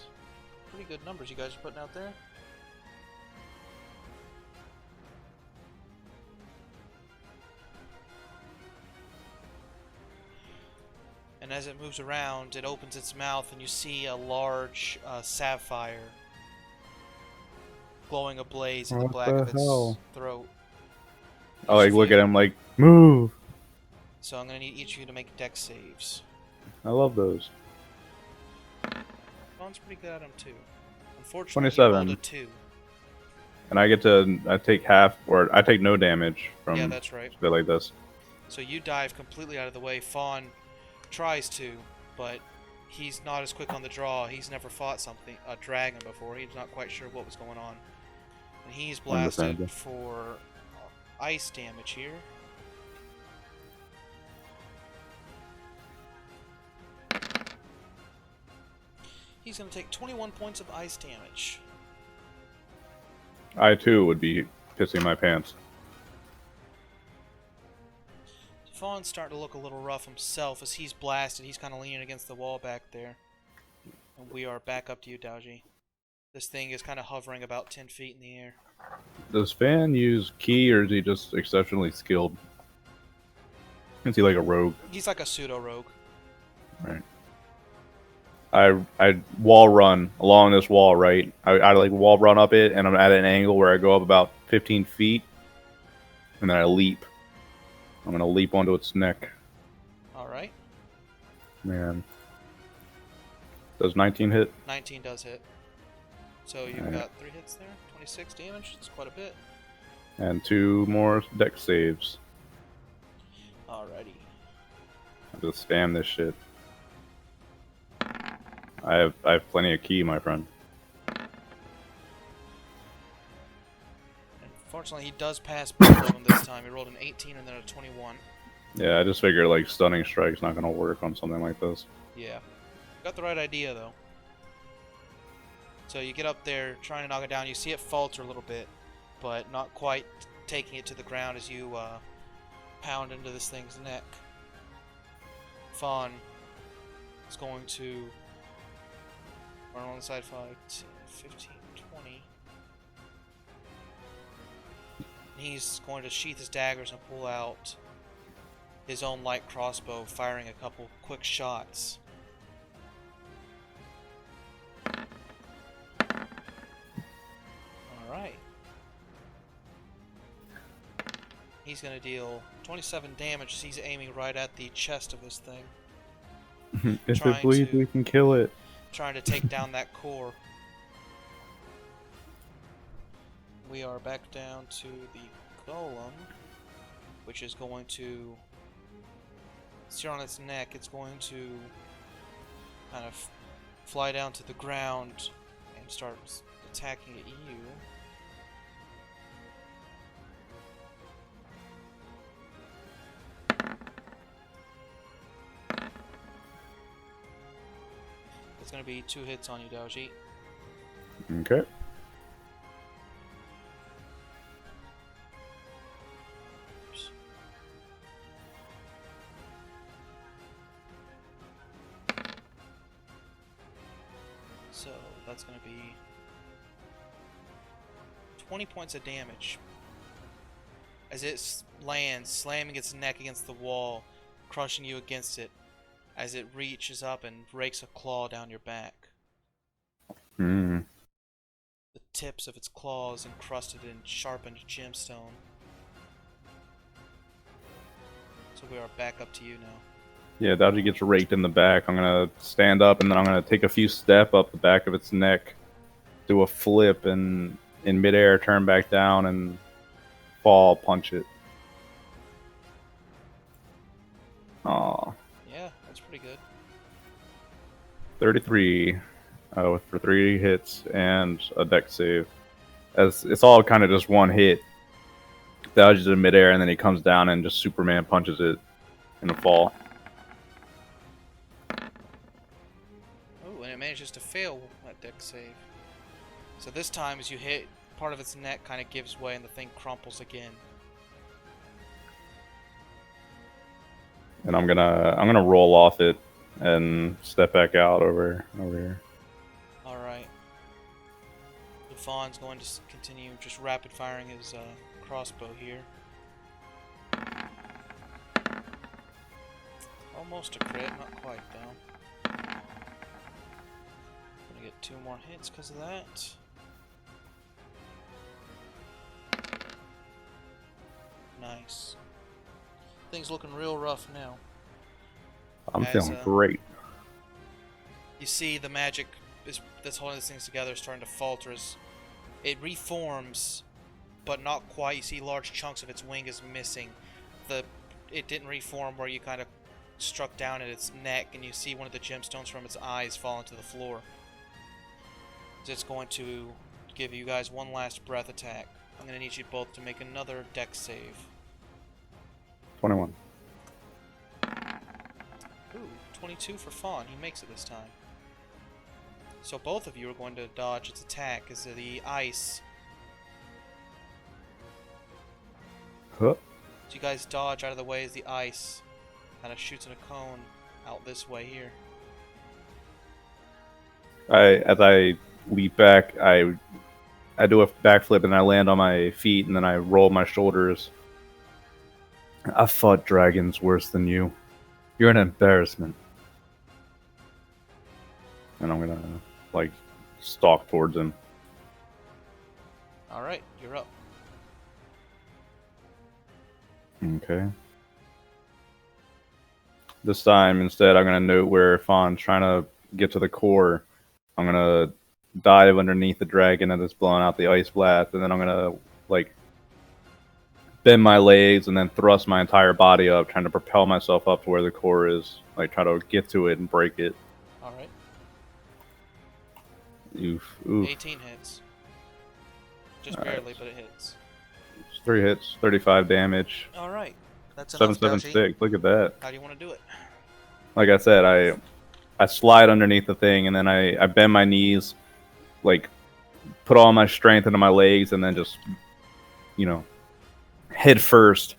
Speaker 1: pretty good numbers you guys are putting out there. And as it moves around, it opens its mouth and you see a large sapphire glowing ablaze in the black of its throat.
Speaker 2: I like look at him like, move!
Speaker 1: So I'm going to need each of you to make dex saves.
Speaker 2: I love those.
Speaker 1: Fawn's pretty good at them too. Unfortunately,
Speaker 2: 27.
Speaker 1: you rolled a 2.
Speaker 2: And I take half, or I take no damage from
Speaker 1: Yeah, that's right.
Speaker 2: shit like this.
Speaker 1: So you dive completely out of the way. Fawn tries to, but he's not as quick on the draw. He's never fought a dragon before. He's not quite sure what was going on. And he's blasted for ice damage here. He's going to take 21 points of ice damage.
Speaker 2: I too would be pissing my pants.
Speaker 1: Fawn's starting to look a little rough himself as he's blasted. He's kind of leaning against the wall back there. And we are back up to you, Daoji. This thing is kind of hovering about 10 feet in the air.
Speaker 2: Does Fan use Ki, or is he just exceptionally skilled? Is he like a rogue?
Speaker 1: He's like a pseudo-rogue.
Speaker 2: Right. I wall run along this wall, right? I like wall run up it, and I'm at an angle where I go up about 15 feet, and then I leap. I'm gonna leap onto its neck.
Speaker 1: Alright.
Speaker 2: Man. Does 19 hit?
Speaker 1: 19 does hit. So you've got 3 hits there. 26 damage. That's quite a bit.
Speaker 2: And 2 more dex saves.
Speaker 1: Alrighty.
Speaker 2: I'll just spam this shit. I have plenty of Ki, my friend.
Speaker 1: Unfortunately, he does pass both of them this time. He rolled an 18 and then a 21.
Speaker 2: Yeah, I just figured like stunning strike's not gonna work on something like this.
Speaker 1: Yeah. Got the right idea though. So you get up there trying to knock it down. You see it falter a little bit, but not quite taking it to the ground as you pound into this thing's neck. Fawn is going to run on the side 5, 10, 15, 20. He's going to sheath his daggers and pull out his own light crossbow, firing a couple quick shots. Alright. He's going to deal 27 damage as he's aiming right at the chest of this thing.
Speaker 2: If it bleeds, we can kill it.
Speaker 1: Trying to take down that core. We are back down to the golem, which is going to sit on its neck. It's going to kind of fly down to the ground and start attacking at you. It's going to be 2 hits on you, Daoji.
Speaker 2: Okay.
Speaker 1: So that's going to be 20 points of damage as it lands, slamming its neck against the wall, crushing you against it as it reaches up and rakes a claw down your back.
Speaker 2: Hmm.
Speaker 1: The tips of its claws encrusted in sharpened gemstone. So we are back up to you now.
Speaker 2: Yeah, Daoji gets raked in the back. I'm gonna stand up and then I'm gonna take a few step up the back of its neck, do a flip, and in midair turn back down and fall, punch it. Aw.
Speaker 1: Yeah, that's pretty good.
Speaker 2: 33 for 3 hits and a deck save. As it's all kind of just one hit. Daoji's in midair and then he comes down and just Superman punches it in the fall.
Speaker 1: Oh, and it manages to fail that deck save. So this time, as you hit, part of its neck kind of gives way and the thing crumples again.
Speaker 2: And I'm gonna roll off it and step back out over here.
Speaker 1: Alright. Fawn's going to continue just rapid firing his crossbow here. Almost a crit, not quite though. Gonna get 2 more hits because of that. Nice. Things looking real rough now.
Speaker 2: I'm feeling great.
Speaker 1: You see the magic that's holding these things together is starting to falter as it reforms, but not quite. You see large chunks of its wing is missing. It didn't reform where you kind of struck down at its neck, and you see one of the gemstones from its eyes fall into the floor. It's going to give you guys one last breath attack. I'm going to need you both to make another dex save.
Speaker 2: 21.
Speaker 1: Ooh, 22 for Fawn. He makes it this time. So both of you are going to dodge its attack as the ice.
Speaker 2: Huh?
Speaker 1: So you guys dodge out of the way as the ice kind of shoots in a cone out this way here.
Speaker 2: As I leap back, I do a backflip and I land on my feet and then I roll my shoulders. I fought dragons worse than you. You're an embarrassment. And I'm gonna like stalk towards him.
Speaker 1: Alright, you're up.
Speaker 2: Okay. This time, instead, I'm going to note where Fawn's trying to get to the core. I'm going to dive underneath the dragon that is blowing out the ice blast, and then I'm going to, like, bend my legs and then thrust my entire body up, trying to propel myself up to where the core is. Like, try to get to it and break it.
Speaker 1: Alright.
Speaker 2: Oof.
Speaker 1: 18 hits. Just barely, but it hits.
Speaker 2: 3 hits, 35 damage.
Speaker 1: Alright. That's enough,
Speaker 2: 776. Look at that.
Speaker 1: How do you want to do it?
Speaker 2: Like I said, I slide underneath the thing, and then I bend my knees, like, put all my strength into my legs, and then just, head first,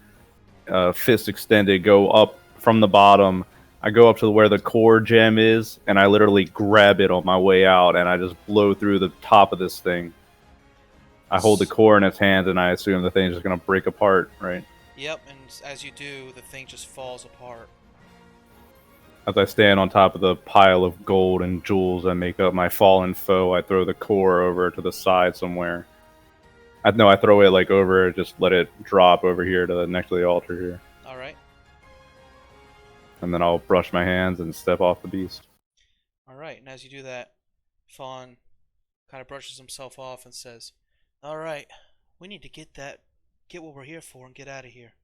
Speaker 2: fist extended, go up from the bottom. I go up to where the core gem is, and I literally grab it on my way out, and I just blow through the top of this thing. I hold the core in its hands, and I assume the thing's just going to break apart, right?
Speaker 1: Yep, and as you do, the thing just falls apart.
Speaker 2: As I stand on top of the pile of gold and jewels that make up my fallen foe, I throw the core over to the side somewhere. I throw it like over, just let it drop over here to the next to the altar here.
Speaker 1: Alright.
Speaker 2: And then I'll brush my hands and step off the beast.
Speaker 1: Alright, and as you do that, Fawn kind of brushes himself off and says, Alright, we need to get what we're here for and get out of here.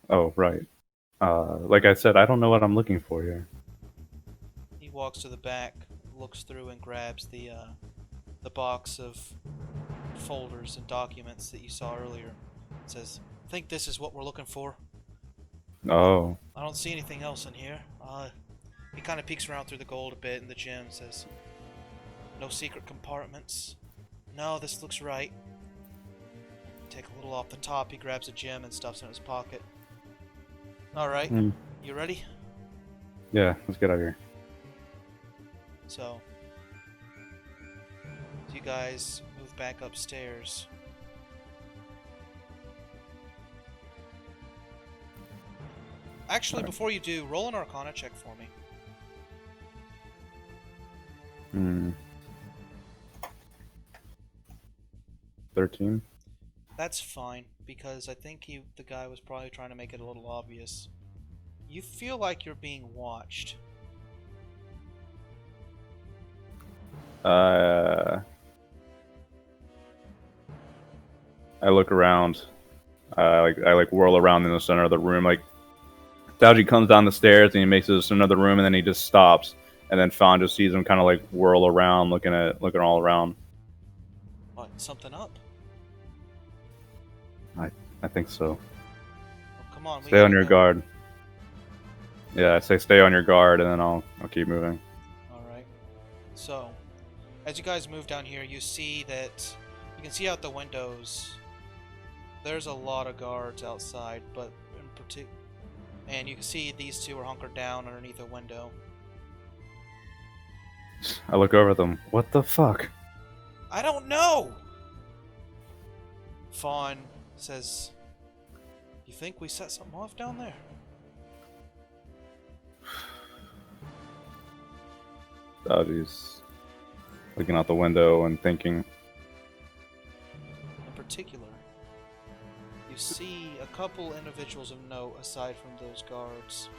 Speaker 2: Oh, right. Like I said, I don't know what I'm looking for here.
Speaker 1: He walks to the back, looks through and grabs the box of folders and documents that you saw earlier. Says, think this is what we're looking for?
Speaker 2: Oh.
Speaker 1: I don't see anything else in here. He kind of peeks around through the gold a bit in the gem, says, no secret compartments. No, this looks right. Take a little off the top, he grabs a gem and stuffs it in his pocket. Alright, You ready?
Speaker 2: Yeah, let's get out of here.
Speaker 1: So, you guys move back upstairs. Actually, before you do, roll an Arcana check for me.
Speaker 2: 13.
Speaker 1: That's fine, because I think the guy was probably trying to make it a little obvious. You feel like you're being watched.
Speaker 2: Uh, I look around. I whirl around in the center of the room. Like Daoji comes down the stairs and he makes it to another room and then he just stops. And then Fawn just sees him kind of like whirl around, looking all around.
Speaker 1: What, something up?
Speaker 2: I think so.
Speaker 1: Oh, come on, we
Speaker 2: Stay on
Speaker 1: gotta
Speaker 2: your
Speaker 1: go.
Speaker 2: guard. Yeah, I say stay on your guard, and then I'll keep moving.
Speaker 1: Alright. So, as you guys move down here, you see that you can see out the windows. There's a lot of guards outside, but in particular, and you can see these two are hunkered down underneath a window.
Speaker 2: I look over at them. What the fuck?
Speaker 1: I don't know. Fawn says, "You think we set something off down there?"
Speaker 2: Daoji's looking out the window and thinking.
Speaker 1: In particular, you see a couple individuals of note aside from those guards.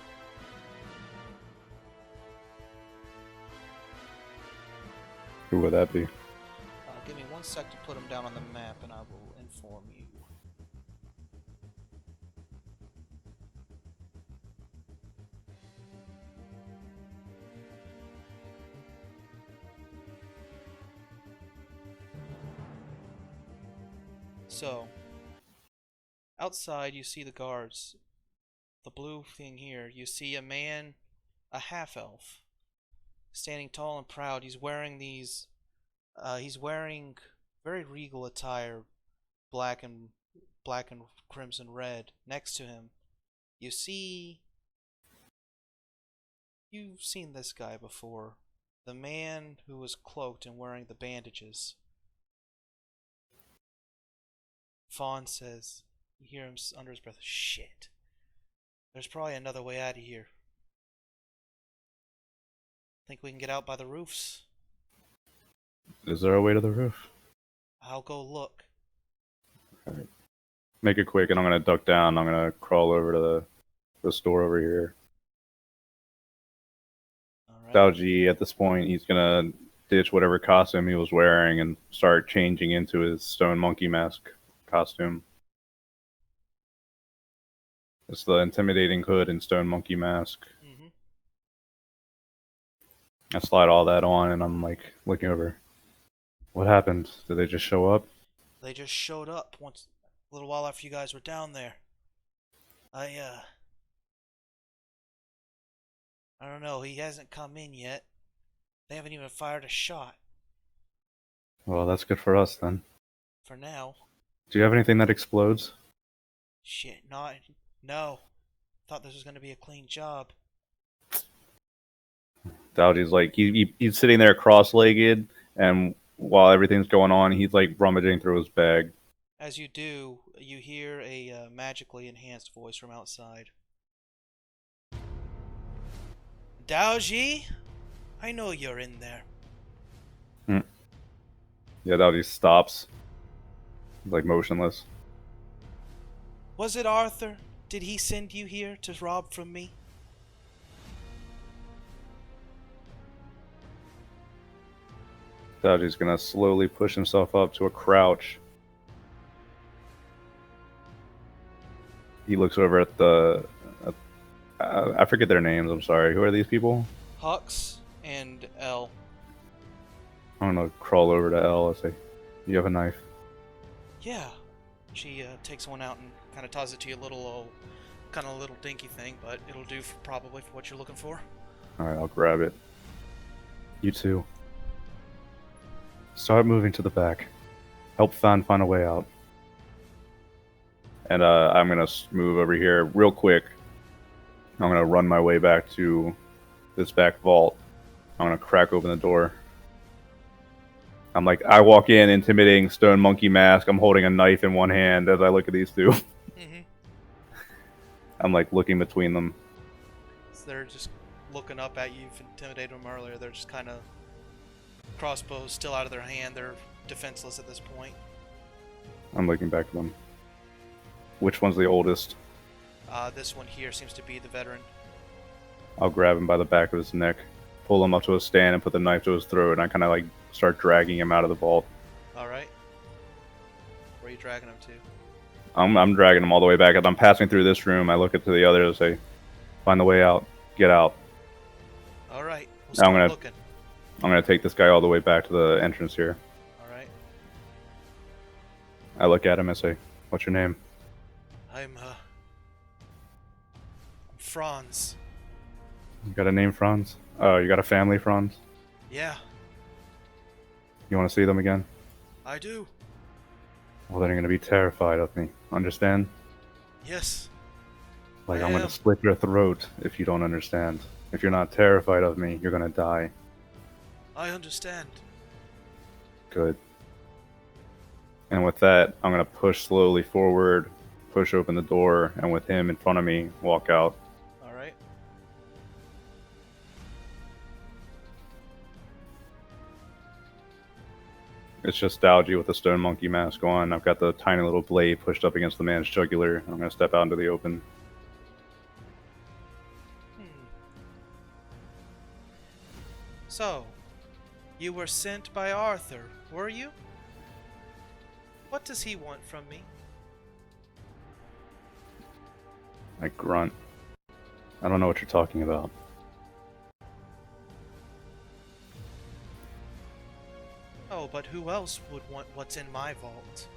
Speaker 2: Who would that be?
Speaker 1: Give me 1 sec to put them down on the map and I will inform you. So, outside you see the guards. The blue thing here, you see a man, a half-elf, standing tall and proud. He's wearing very regal attire, black and crimson red. Next to him, you see, you've seen this guy before. The man who was cloaked and wearing the bandages. Fawn says, you hear him under his breath, "Shit. There's probably another way out of here. Think we can get out by the roofs?"
Speaker 2: Is there a way to the roof?
Speaker 1: I'll go look.
Speaker 2: Alright. Make it quick, and I'm gonna duck down. I'm gonna crawl over to the store over here.
Speaker 1: Alright.
Speaker 2: Daoji, at this point, he's gonna ditch whatever costume he was wearing and start changing into his stone monkey mask costume. It's the intimidating hood and stone monkey mask.
Speaker 1: Mm-hmm.
Speaker 2: I slide all that on, and I'm like looking over. What happened? Did they just show up?
Speaker 1: They just showed up a little while after you guys were down there. I don't know, he hasn't come in yet. They haven't even fired a shot.
Speaker 2: Well, that's good for us then.
Speaker 1: For now.
Speaker 2: Do you have anything that explodes?
Speaker 1: Shit, no. Thought this was gonna be a clean job.
Speaker 2: Daoji's like, he's sitting there cross-legged, and while everything's going on, he's like rummaging through his bag.
Speaker 1: As you do, you hear a magically enhanced voice from outside. "Daoji? I know you're in there."
Speaker 2: Yeah, Daoji stops. He's like motionless.
Speaker 1: "Was it Arthur? Did he send you here to rob from me?"
Speaker 2: Daoji's gonna slowly push himself up to a crouch. He looks over at I forget their names, I'm sorry. Who are these people?
Speaker 1: Hux and L.
Speaker 2: I'm gonna crawl over to Elle and say, "You have a knife?"
Speaker 1: Yeah. She takes one out and kind of tosses it to you, little dinky thing, but it'll do probably for what you're looking for.
Speaker 2: Alright, I'll grab it. You too. Start moving to the back. Help find a way out. And I'm gonna move over here real quick. I'm gonna run my way back to this back vault. I'm gonna crack open the door. I walk in, intimidating stone monkey mask. I'm holding a knife in one hand as I look at these two.
Speaker 1: Mm-hmm.
Speaker 2: I'm like looking between them.
Speaker 1: So they're just looking up at you. You've intimidated them earlier. They're just kind of crossbows still out of their hand. They're defenseless at this point.
Speaker 2: I'm looking back at them. Which one's the oldest?
Speaker 1: This one here seems to be the veteran.
Speaker 2: I'll grab him by the back of his neck, pull him up to a stand, and put the knife to his throat, and I kind of like start dragging him out of the vault.
Speaker 1: Alright. Where are you dragging him to?
Speaker 2: I'm dragging him all the way back. As I'm passing through this room, I look to the others and say, find the way out. Get out.
Speaker 1: Alright, we'll start looking.
Speaker 2: I'm gonna take this guy all the way back to the entrance here.
Speaker 1: Alright.
Speaker 2: I look at him and say, what's your name?
Speaker 1: I'm Franz.
Speaker 2: You got a name, Franz? Oh, you got a family, Franz?
Speaker 1: Yeah,
Speaker 2: You want to see them again?
Speaker 1: I do.
Speaker 2: Well, then you're gonna be terrified of me. Understand?
Speaker 1: Yes.
Speaker 2: Like,
Speaker 1: I
Speaker 2: I'm gonna
Speaker 1: am.
Speaker 2: slit your throat if you don't understand. If you're not terrified of me, you're gonna die.
Speaker 1: I understand.
Speaker 2: Good. And with that, I'm gonna push slowly forward, push open the door, and with him in front of me, walk out.
Speaker 1: Alright.
Speaker 2: It's just Daoji with a stone monkey mask on. I've got the tiny little blade pushed up against the man's jugular. I'm gonna step out into the open.
Speaker 1: So, you were sent by Arthur, were you? What does he want from me?
Speaker 2: I grunt. I don't know what you're talking about.
Speaker 1: Oh, but who else would want what's in my vault?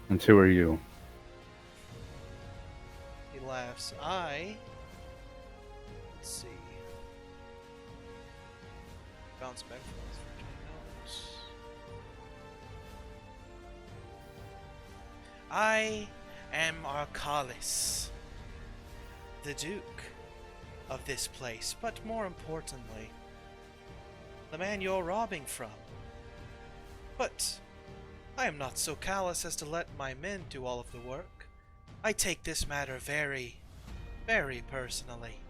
Speaker 2: And who are you?
Speaker 1: He laughs. Let's see. Bounce back from his notes. I am Arcalis, the Duke of this place, but more importantly, the man you're robbing from. But I am not so callous as to let my men do all of the work. I take this matter very, very personally.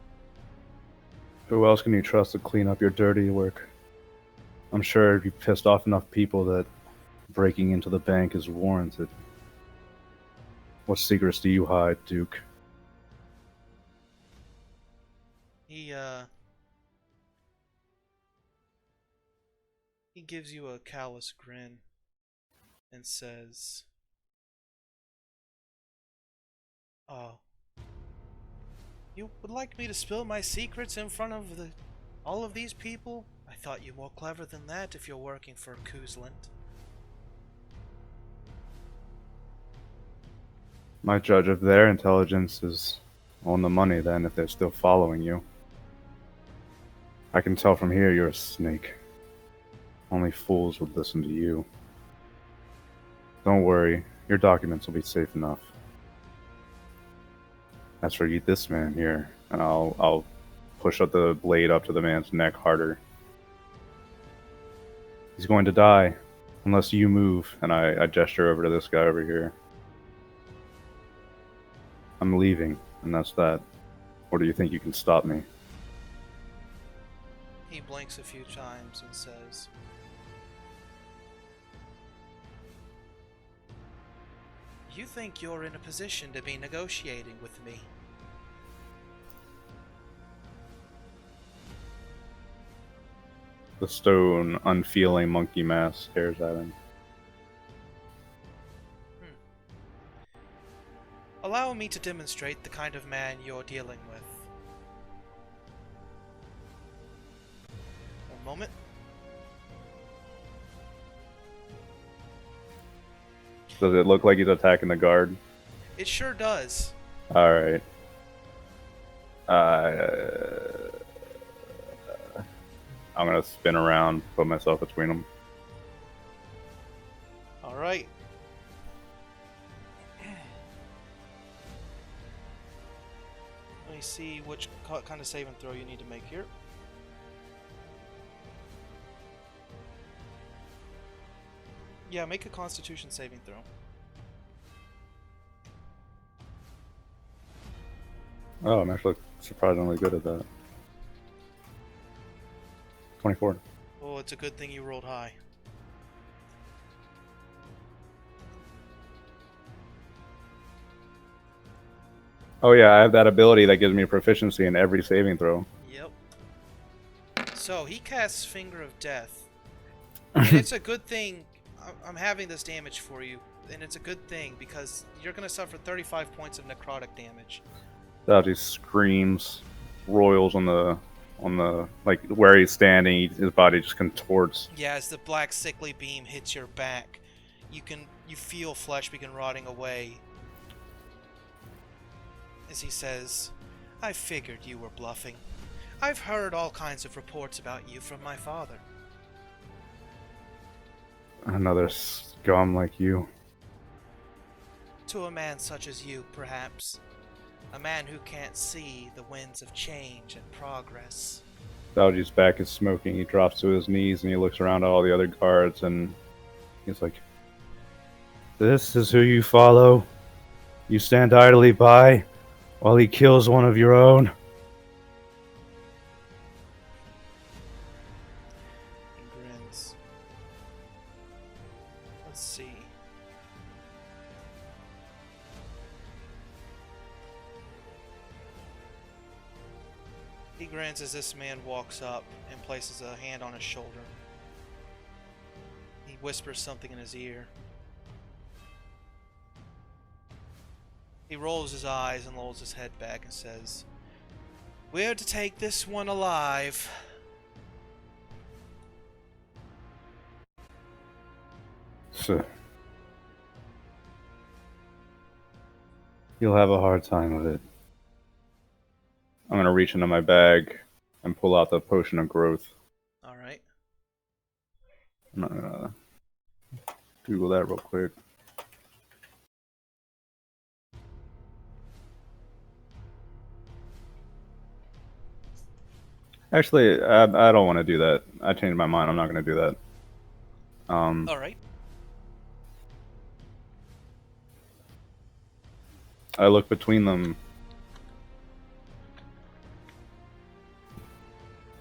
Speaker 2: Who else can you trust to clean up your dirty work? I'm sure you've pissed off enough people that breaking into the bank is warranted. What secrets do you hide, Duke?
Speaker 1: He gives you a callous grin and says, "Oh, you would like me to spill my secrets in front of all of these people? I thought you more clever than that if you're working for Kuzland."
Speaker 2: My judge of their intelligence is on the money then if they're still following you. I can tell from here you're a snake. Only fools would listen to you. Don't worry, your documents will be safe enough. As for you, this man here, and I'll push up the blade up to the man's neck harder. He's going to die unless you move, and I gesture over to this guy over here. I'm leaving, and that's that. Or do you think you can stop me?
Speaker 1: He blinks a few times and says, "You think you're in a position to be negotiating with me?"
Speaker 2: The stone, unfeeling monkey mask stares at him.
Speaker 1: Allow me to demonstrate the kind of man you're dealing with. One moment.
Speaker 2: Does it look like he's attacking the guard?
Speaker 1: It sure does.
Speaker 2: Alright. I'm gonna spin around, put myself between them.
Speaker 1: Alright. Let me see which kind of save and throw you need to make here. Yeah, make a Constitution saving throw.
Speaker 2: Oh, I'm actually surprisingly good at that. 24.
Speaker 1: Oh, it's a good thing you rolled high.
Speaker 2: Oh yeah, I have that ability that gives me proficiency in every saving throw.
Speaker 1: Yep. So he casts Finger of Death, and it's a good thing. I'm having this damage for you, and it's a good thing because you're gonna suffer 35 points of necrotic damage.
Speaker 2: Daoji screams, roils on the like where he's standing. His body just contorts.
Speaker 1: Yeah, as the black sickly beam hits your back, you feel flesh begin rotting away. As he says, "I figured you were bluffing. I've heard all kinds of reports about you from my father."
Speaker 2: Another scum like you.
Speaker 1: To a man such as you, perhaps. A man who can't see the winds of change and progress.
Speaker 2: Daoji's back is smoking. He drops to his knees and he looks around at all the other guards and he's like, "This is who you follow? You stand idly by while he kills one of your own?"
Speaker 1: He grins. Let's see. He grins as this man walks up and places a hand on his shoulder. He whispers something in his ear. He rolls his eyes and lolls his head back and says, "We're to take this one alive."
Speaker 2: So, you'll have a hard time with it. I'm gonna reach into my bag and pull out the potion of growth.
Speaker 1: Alright.
Speaker 2: I'm gonna Google that real quick. Actually, I don't want to do that. I changed my mind. I'm not going to do that.
Speaker 1: Alright.
Speaker 2: I look between them.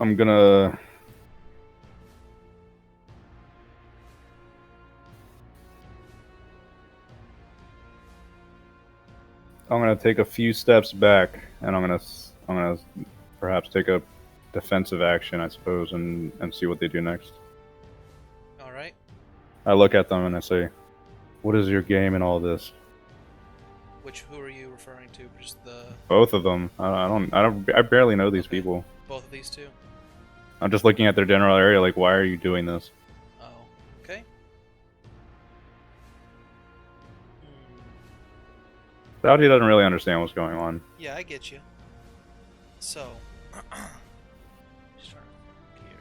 Speaker 2: I'm gonna take a few steps back, and I'm gonna perhaps take a defensive action, I suppose, and see what they do next.
Speaker 1: Alright.
Speaker 2: I look at them and I say, "What is your game in all this?"
Speaker 1: Who are you referring to? Just the...
Speaker 2: Both of them. I barely know these
Speaker 1: Okay.
Speaker 2: people.
Speaker 1: Both of these two?
Speaker 2: I'm just looking at their general area. Like, why are you doing this?
Speaker 1: Oh, okay.
Speaker 2: Daoji doesn't really understand what's going on.
Speaker 1: Yeah, I get you. So, just trying to think here.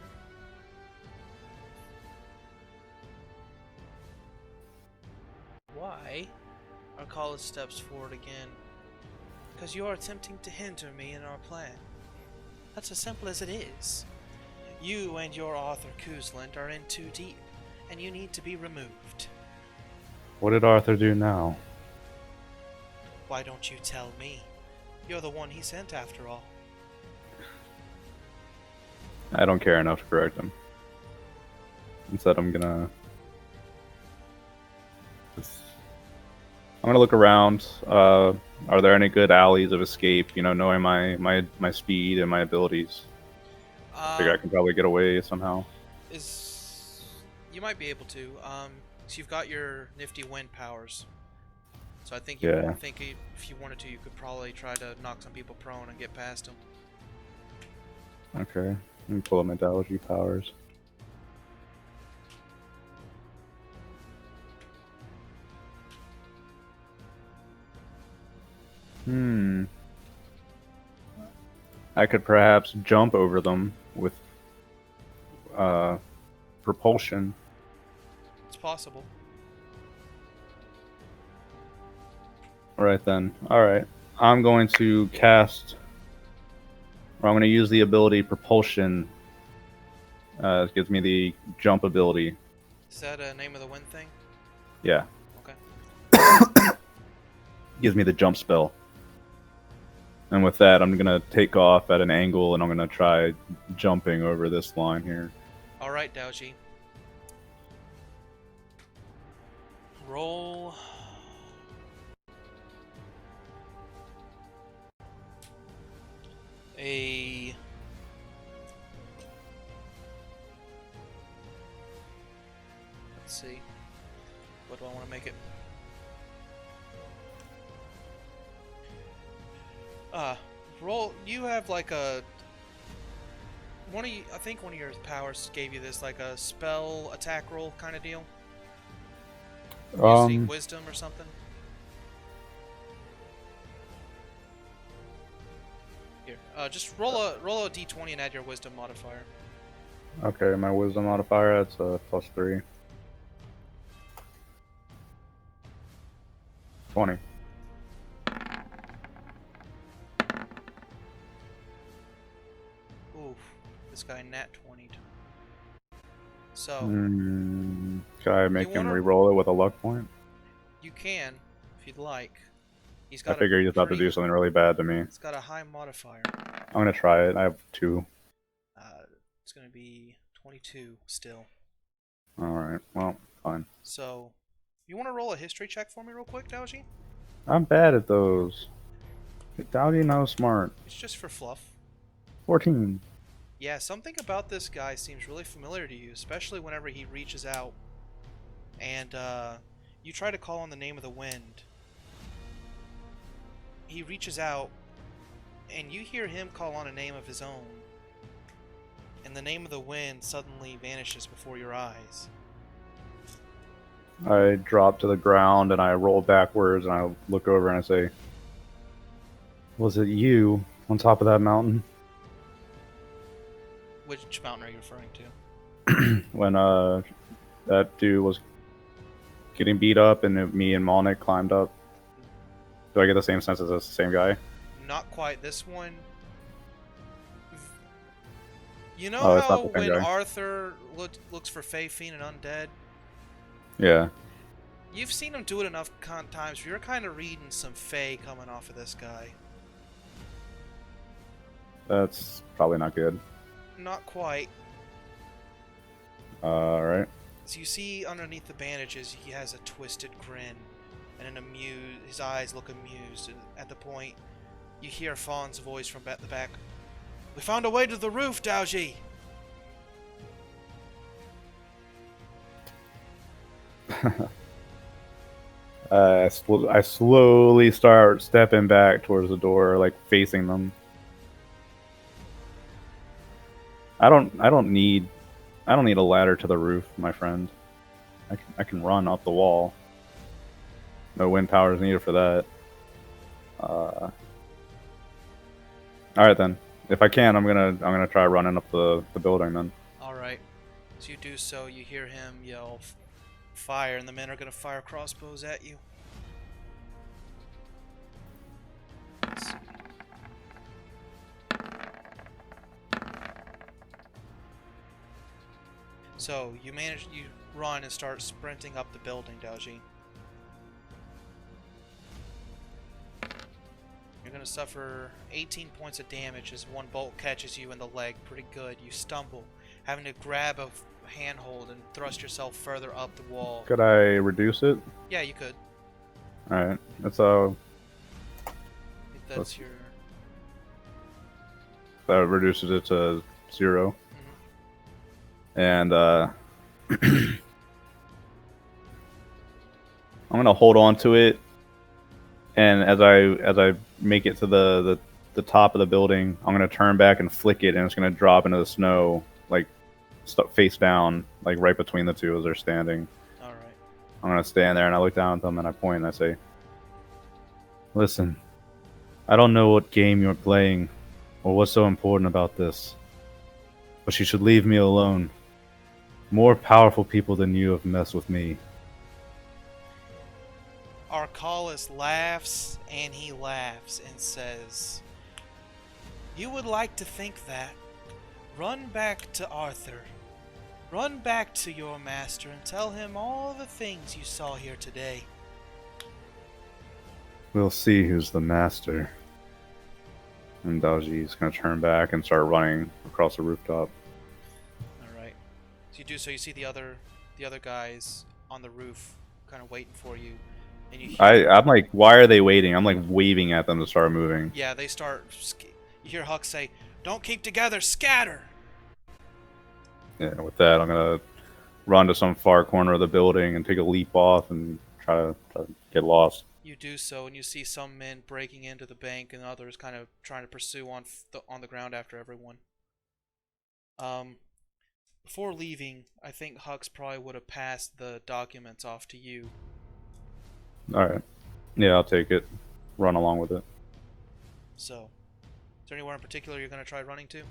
Speaker 1: Why are college steps forward again? Because you are attempting to hinder me in our plan. That's as simple as it is. You and your Arthur Kuzland are in too deep, and you need to be removed.
Speaker 2: What did Arthur do now?
Speaker 1: Why don't you tell me? You're the one he sent after all.
Speaker 2: I don't care enough to correct him. Instead, I'm gonna look around. Are there any good alleys of escape? You know, knowing my speed and my abilities, I figure I can probably get away somehow.
Speaker 1: You might be able to. So you've got your nifty wind powers. So I think
Speaker 2: Yeah.
Speaker 1: if you wanted to, you could probably try to knock some people prone and get past them.
Speaker 2: Okay, let me pull up my Daoji powers. I could perhaps jump over them with propulsion.
Speaker 1: It's possible.
Speaker 2: Alright then. Alright. I'm going to cast, or I'm going to use the ability propulsion. It gives me the jump ability.
Speaker 1: Is that a name of the wind thing?
Speaker 2: Yeah.
Speaker 1: Okay.
Speaker 2: Gives me the jump spell. And with that, I'm going to take off at an angle and I'm going to try jumping over this line here.
Speaker 1: Alright, Daoji. Roll... Let's see. What do I want to make it? Roll. You have like a one of you. I think one of your powers gave you this like a spell attack roll kind of deal. Using wisdom or something. Here, just roll a d20 and add your wisdom modifier.
Speaker 2: Okay, my wisdom modifier, that's a +3. 20.
Speaker 1: Oof, this guy nat 20. So
Speaker 2: Can I make him
Speaker 1: wanna-
Speaker 2: re-roll it with a luck point?
Speaker 1: you can, if you'd like. He's
Speaker 2: I
Speaker 1: got.
Speaker 2: figure he's about to do something really bad to me.
Speaker 1: It's got a high modifier.
Speaker 2: I'm gonna try it. I have 2.
Speaker 1: It's gonna be 22 still.
Speaker 2: Alright, well, fine.
Speaker 1: So, you want to roll a history check for me real quick, Daoji?
Speaker 2: I'm bad at those. Daoji no smart.
Speaker 1: It's just for fluff.
Speaker 2: 14.
Speaker 1: Yeah, something about this guy seems really familiar to you, especially whenever he reaches out and you try to call on the name of the wind. He reaches out and you hear him call on a name of his own. And the name of the wind suddenly vanishes before your eyes.
Speaker 2: I drop to the ground and I roll backwards and I look over and I say, "Was it you on top of that mountain?"
Speaker 1: Which mountain are you referring to?
Speaker 2: When that dude was getting beat up and me and Malnik climbed up. Do I get the same sense as the same guy?
Speaker 1: Not quite. This one. You know
Speaker 2: Oh, it's
Speaker 1: how
Speaker 2: not the same
Speaker 1: when
Speaker 2: guy.
Speaker 1: Arthur looks for Fae, Fiend, and Undead?
Speaker 2: Yeah.
Speaker 1: You've seen him do it enough times where you're kind of reading some Fae coming off of this guy.
Speaker 2: That's probably not good.
Speaker 1: Not quite.
Speaker 2: Alright.
Speaker 1: So you see underneath the bandages, he has a twisted grin and an his eyes look amused. And at the point, you hear Fawn's voice from the back. "We found a way to the roof, Daoji!"
Speaker 2: I slowly start stepping back towards the door, like facing them. I don't need a ladder to the roof, my friend. I can run up the wall. No wind power is needed for that. All right then. If I can, I'm gonna try running up the building then.
Speaker 1: Alright. As you do so, you hear him yell, "Fire," and the men are going to fire crossbows at you. Let's see. So, you run and start sprinting up the building, Daoji. You're going to suffer 18 points of damage as one bolt catches you in the leg pretty good. You stumble, having to grab a handhold and thrust yourself further up the wall.
Speaker 2: Could I reduce it?
Speaker 1: Yeah, you could.
Speaker 2: All right. That's
Speaker 1: I think that's your...
Speaker 2: that reduces it to 0. And I'm gonna hold on to it, and as I make it to the top of the building, I'm gonna turn back and flick it, and it's gonna drop into the snow, like face down, like right between the two as they're standing.
Speaker 1: All right.
Speaker 2: I'm gonna stand there and I look down at them and I point and I say, "Listen, I don't know what game you're playing, or what's so important about this, but you should leave me alone. More powerful people than you have messed with me."
Speaker 1: Arcalus laughs, and he laughs and says, "You would like to think that. Run back to Arthur. Run back to your master and tell him all the things you saw here today."
Speaker 2: We'll see who's the master. And Daoji's gonna turn back and start running across the rooftop.
Speaker 1: Alright. So you do so, you see the other guys on the roof kind of waiting for you. And you hear,
Speaker 2: I'm like, why are they waiting? I'm like waving at them to start moving.
Speaker 1: yeah, they start... You hear Huck say, "Don't keep together, scatter!"
Speaker 2: Yeah, with that, I'm gonna run to some far corner of the building and take a leap off and try to get lost.
Speaker 1: You do so, and you see some men breaking into the bank, and others kind of trying to pursue on the ground after everyone. Um, Before leaving, I think Hux probably would have passed the documents off to you.
Speaker 2: All right. Yeah, I'll take it. Run along with it.
Speaker 1: So, is there anywhere in particular you're gonna try running to?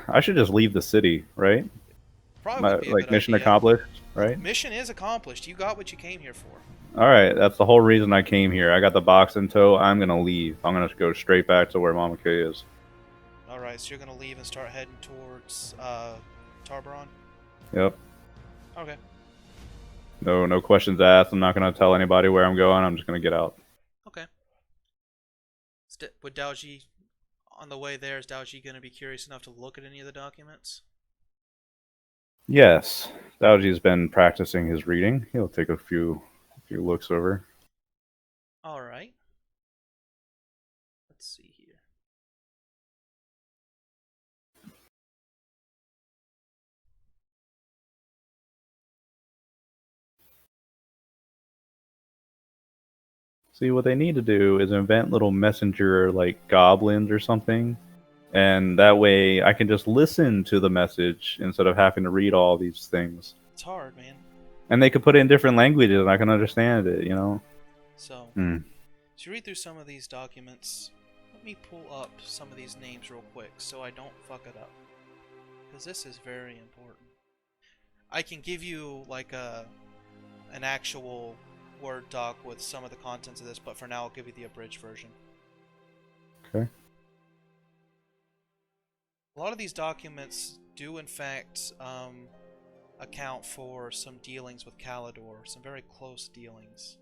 Speaker 2: I should just leave the city, right?
Speaker 1: Probably
Speaker 2: My
Speaker 1: would be a
Speaker 2: like
Speaker 1: good
Speaker 2: mission
Speaker 1: idea.
Speaker 2: accomplished, right?
Speaker 1: Mission is accomplished. You got what you came here for.
Speaker 2: All right, that's the whole reason I came here. I got the box in tow. I'm gonna leave. I'm gonna go straight back to where Mama K is.
Speaker 1: Alright, so you're gonna leave and start heading towards, Tarbaron?
Speaker 2: Yep.
Speaker 1: Okay.
Speaker 2: No questions asked. I'm not gonna tell anybody where I'm going. I'm just gonna get out.
Speaker 1: Okay. Would Daoji, on the way there, is Daoji gonna be curious enough to look at any of the documents?
Speaker 2: Yes, Daoji's been practicing his reading. He'll take a few looks over.
Speaker 1: Alright. Let's see here.
Speaker 2: See, what they need to do is invent little messenger like goblins or something, and that way I can just listen to the message instead of having to read all these things.
Speaker 1: It's hard, man.
Speaker 2: And they could put it in different languages, and I can understand it.
Speaker 1: So,
Speaker 2: Hmm.
Speaker 1: as you read through some of these documents, let me pull up some of these names real quick so I don't fuck it up. Because this is very important. I can give you, like, an actual Word doc with some of the contents of this, but for now I'll give you the abridged version.
Speaker 2: Okay.
Speaker 1: A lot of these documents do, in fact, account for some dealings with Calidor, some very close dealings.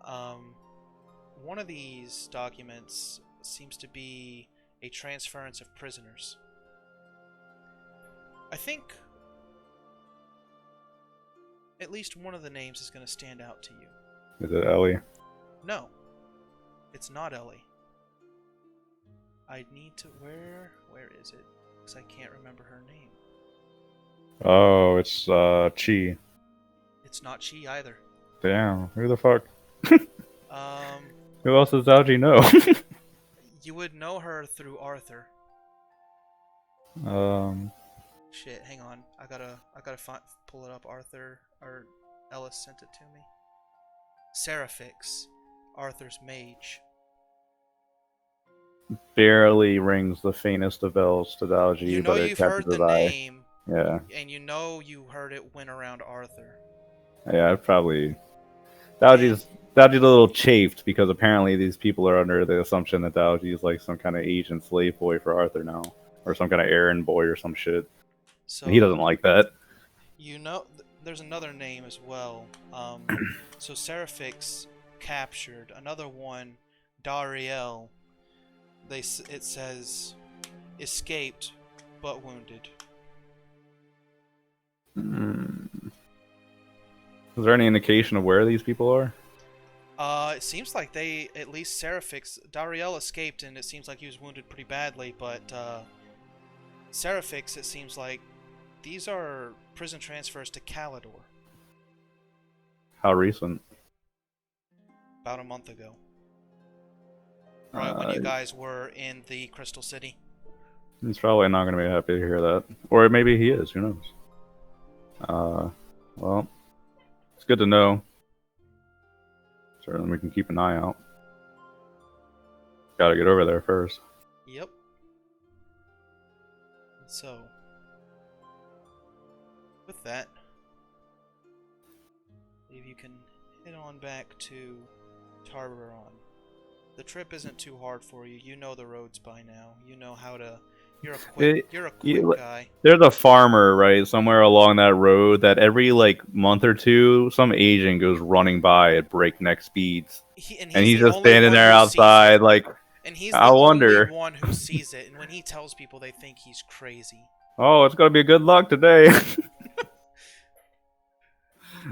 Speaker 1: One of these documents seems to be a transference of prisoners. I think at least one of the names is going to stand out to you.
Speaker 2: Is it Ellie?
Speaker 1: No, it's not Ellie. I need to... Where is it? Because I can't remember her name.
Speaker 2: Oh, it's Chi.
Speaker 1: It's not she either.
Speaker 2: Damn, who the fuck?
Speaker 1: Um,
Speaker 2: Who else does Daoji know?
Speaker 1: you would know her through Arthur.
Speaker 2: um,
Speaker 1: Shit, hang on. I gotta pull it up. Arthur or Ellis sent it to me. Seraphix, Arthur's mage.
Speaker 2: barely rings the faintest of bells to Daoji,
Speaker 1: You know
Speaker 2: but it
Speaker 1: you've
Speaker 2: catches
Speaker 1: heard the
Speaker 2: his eye.
Speaker 1: name,
Speaker 2: Yeah,
Speaker 1: and you know you heard it when around Arthur.
Speaker 2: yeah, I'd probably. Daoji's a little chafed because apparently these people are under the assumption that Daoji is like some kind of Asian slave boy for Arthur now, or some kind of errand boy or some shit.
Speaker 1: So
Speaker 2: And he doesn't like that.
Speaker 1: you know, there's another name as well. So Seraphix captured another one, Dariel. It says escaped but wounded.
Speaker 2: Hmm. Is there any indication of where these people are?
Speaker 1: It seems like at least Seraphix, Dariel escaped, and it seems like he was wounded pretty badly. But Seraphix, it seems like these are prison transfers to Calidor.
Speaker 2: How recent?
Speaker 1: About a month ago. Right when you guys were in the Crystal City.
Speaker 2: He's probably not going to be happy to hear that. Or maybe he is, who knows? Well, it's good to know. Certainly we can keep an eye out. Gotta get over there first.
Speaker 1: Yep. So, with that, if you can head on back to Tarbaron. The trip isn't too hard for you. You know the roads by now. You know how to... You're a quick guy.
Speaker 2: There's a farmer, right, somewhere along that road that every, like, month or two, some Asian goes running by at breakneck speeds. And he's just standing there outside, like,
Speaker 1: and he's
Speaker 2: I
Speaker 1: the
Speaker 2: wonder.
Speaker 1: only one who sees it. And when he tells people, they think he's crazy.
Speaker 2: Oh, it's gonna be good luck today.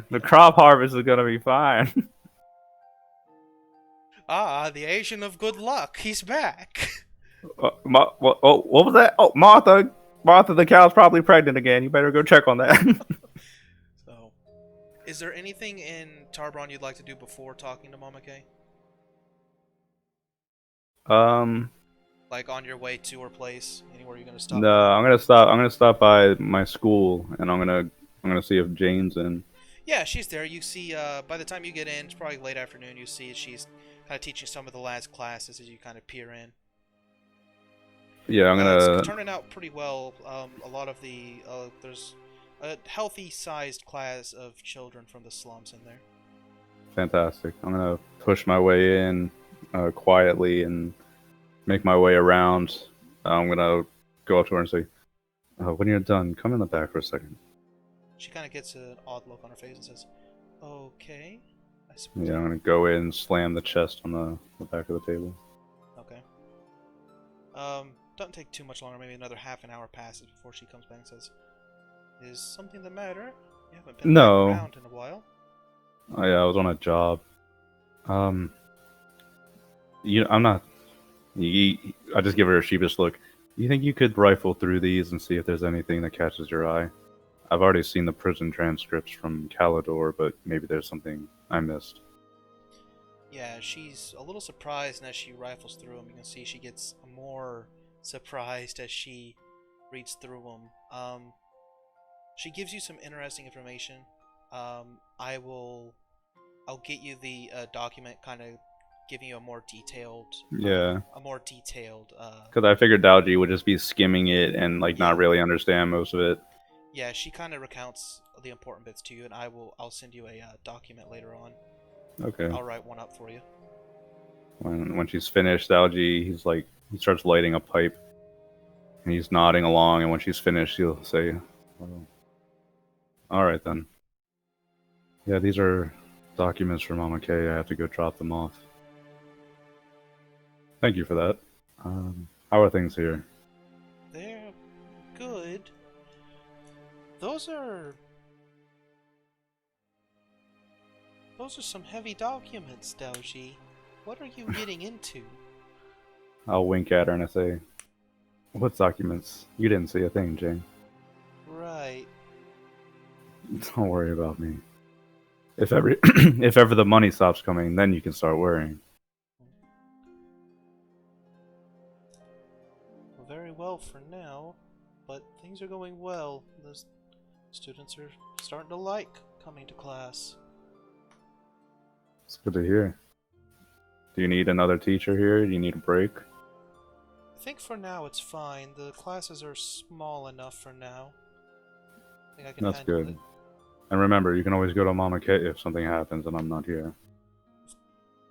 Speaker 2: The crop harvest is gonna be fine.
Speaker 1: Ah, the Asian of good luck. He's back.
Speaker 2: What was that? Oh, Martha. Martha, the cow's probably pregnant again. You better go check on that.
Speaker 1: So, is there anything in Tarbron you'd like to do before talking to Mama Kay?
Speaker 2: um,
Speaker 1: Like on your way to her place? Anywhere you're gonna stop
Speaker 2: no,
Speaker 1: by?
Speaker 2: I'm gonna stop. I'm gonna stop by my school, and I'm gonna see if Jane's in.
Speaker 1: Yeah, she's there. You see, by the time you get in, it's probably late afternoon. You see she's kind of teaching some of the last classes as you kind of peer in.
Speaker 2: Yeah, I'm
Speaker 1: It's
Speaker 2: gonna.
Speaker 1: turning out pretty well. A lot of the there's a healthy-sized class of children from the slums in there.
Speaker 2: Fantastic. I'm gonna push my way in quietly and make my way around. I'm gonna go up to her and say, "When you're done, come in the back for a second."
Speaker 1: She kind of gets an odd look on her face and says, "Okay, I suppose."
Speaker 2: Yeah, I'm gonna go in and slam the chest on the back of the table.
Speaker 1: Okay. Doesn't take too much longer. Maybe another half an hour passes before she comes back and says, "Is something the matter? You haven't been back
Speaker 2: No.
Speaker 1: around in a while."
Speaker 2: Oh yeah, I was on a job. Um, I'm not. I just give her a sheepish look. You think you could rifle through these and see if there's anything that catches your eye? I've already seen the prison transcripts from Calidor, but maybe there's something I missed.
Speaker 1: Yeah, she's a little surprised, and as she rifles through them, you can see she gets more surprised as she reads through them. She gives you some interesting information. I'll get you the document, kind of giving you
Speaker 2: Yeah,
Speaker 1: a more detailed.
Speaker 2: because I figured Daoji would just be skimming it and like not
Speaker 1: Yeah,
Speaker 2: really understand most of it.
Speaker 1: yeah. She kind of recounts the important bits to you, and I'll send you a document later on.
Speaker 2: Okay.
Speaker 1: I'll write one up for you.
Speaker 2: When she's finished, Daoji he starts lighting a pipe and he's nodding along. And when she's finished, he'll say, "Oh, all right then. Yeah, these are documents for Mama K. I have to go drop them off. Thank you for that. How are things here?"
Speaker 1: They're good. Those are Those are some heavy documents, Daoji. What are you getting into?
Speaker 2: I'll wink at her and I say, "What documents? You didn't see a thing, Jane.
Speaker 1: Right.
Speaker 2: Don't worry about me. If ever, if ever the money stops coming, then you can start worrying."
Speaker 1: Very well for now, but things are going well. The students are starting to like coming to class.
Speaker 2: It's good to hear. Do you need another teacher here? Do you need a break?
Speaker 1: I think for now it's fine. The classes are small enough for now. I think I can
Speaker 2: That's
Speaker 1: handle
Speaker 2: good.
Speaker 1: it.
Speaker 2: And remember, you can always go to Mama K if something happens and I'm not here.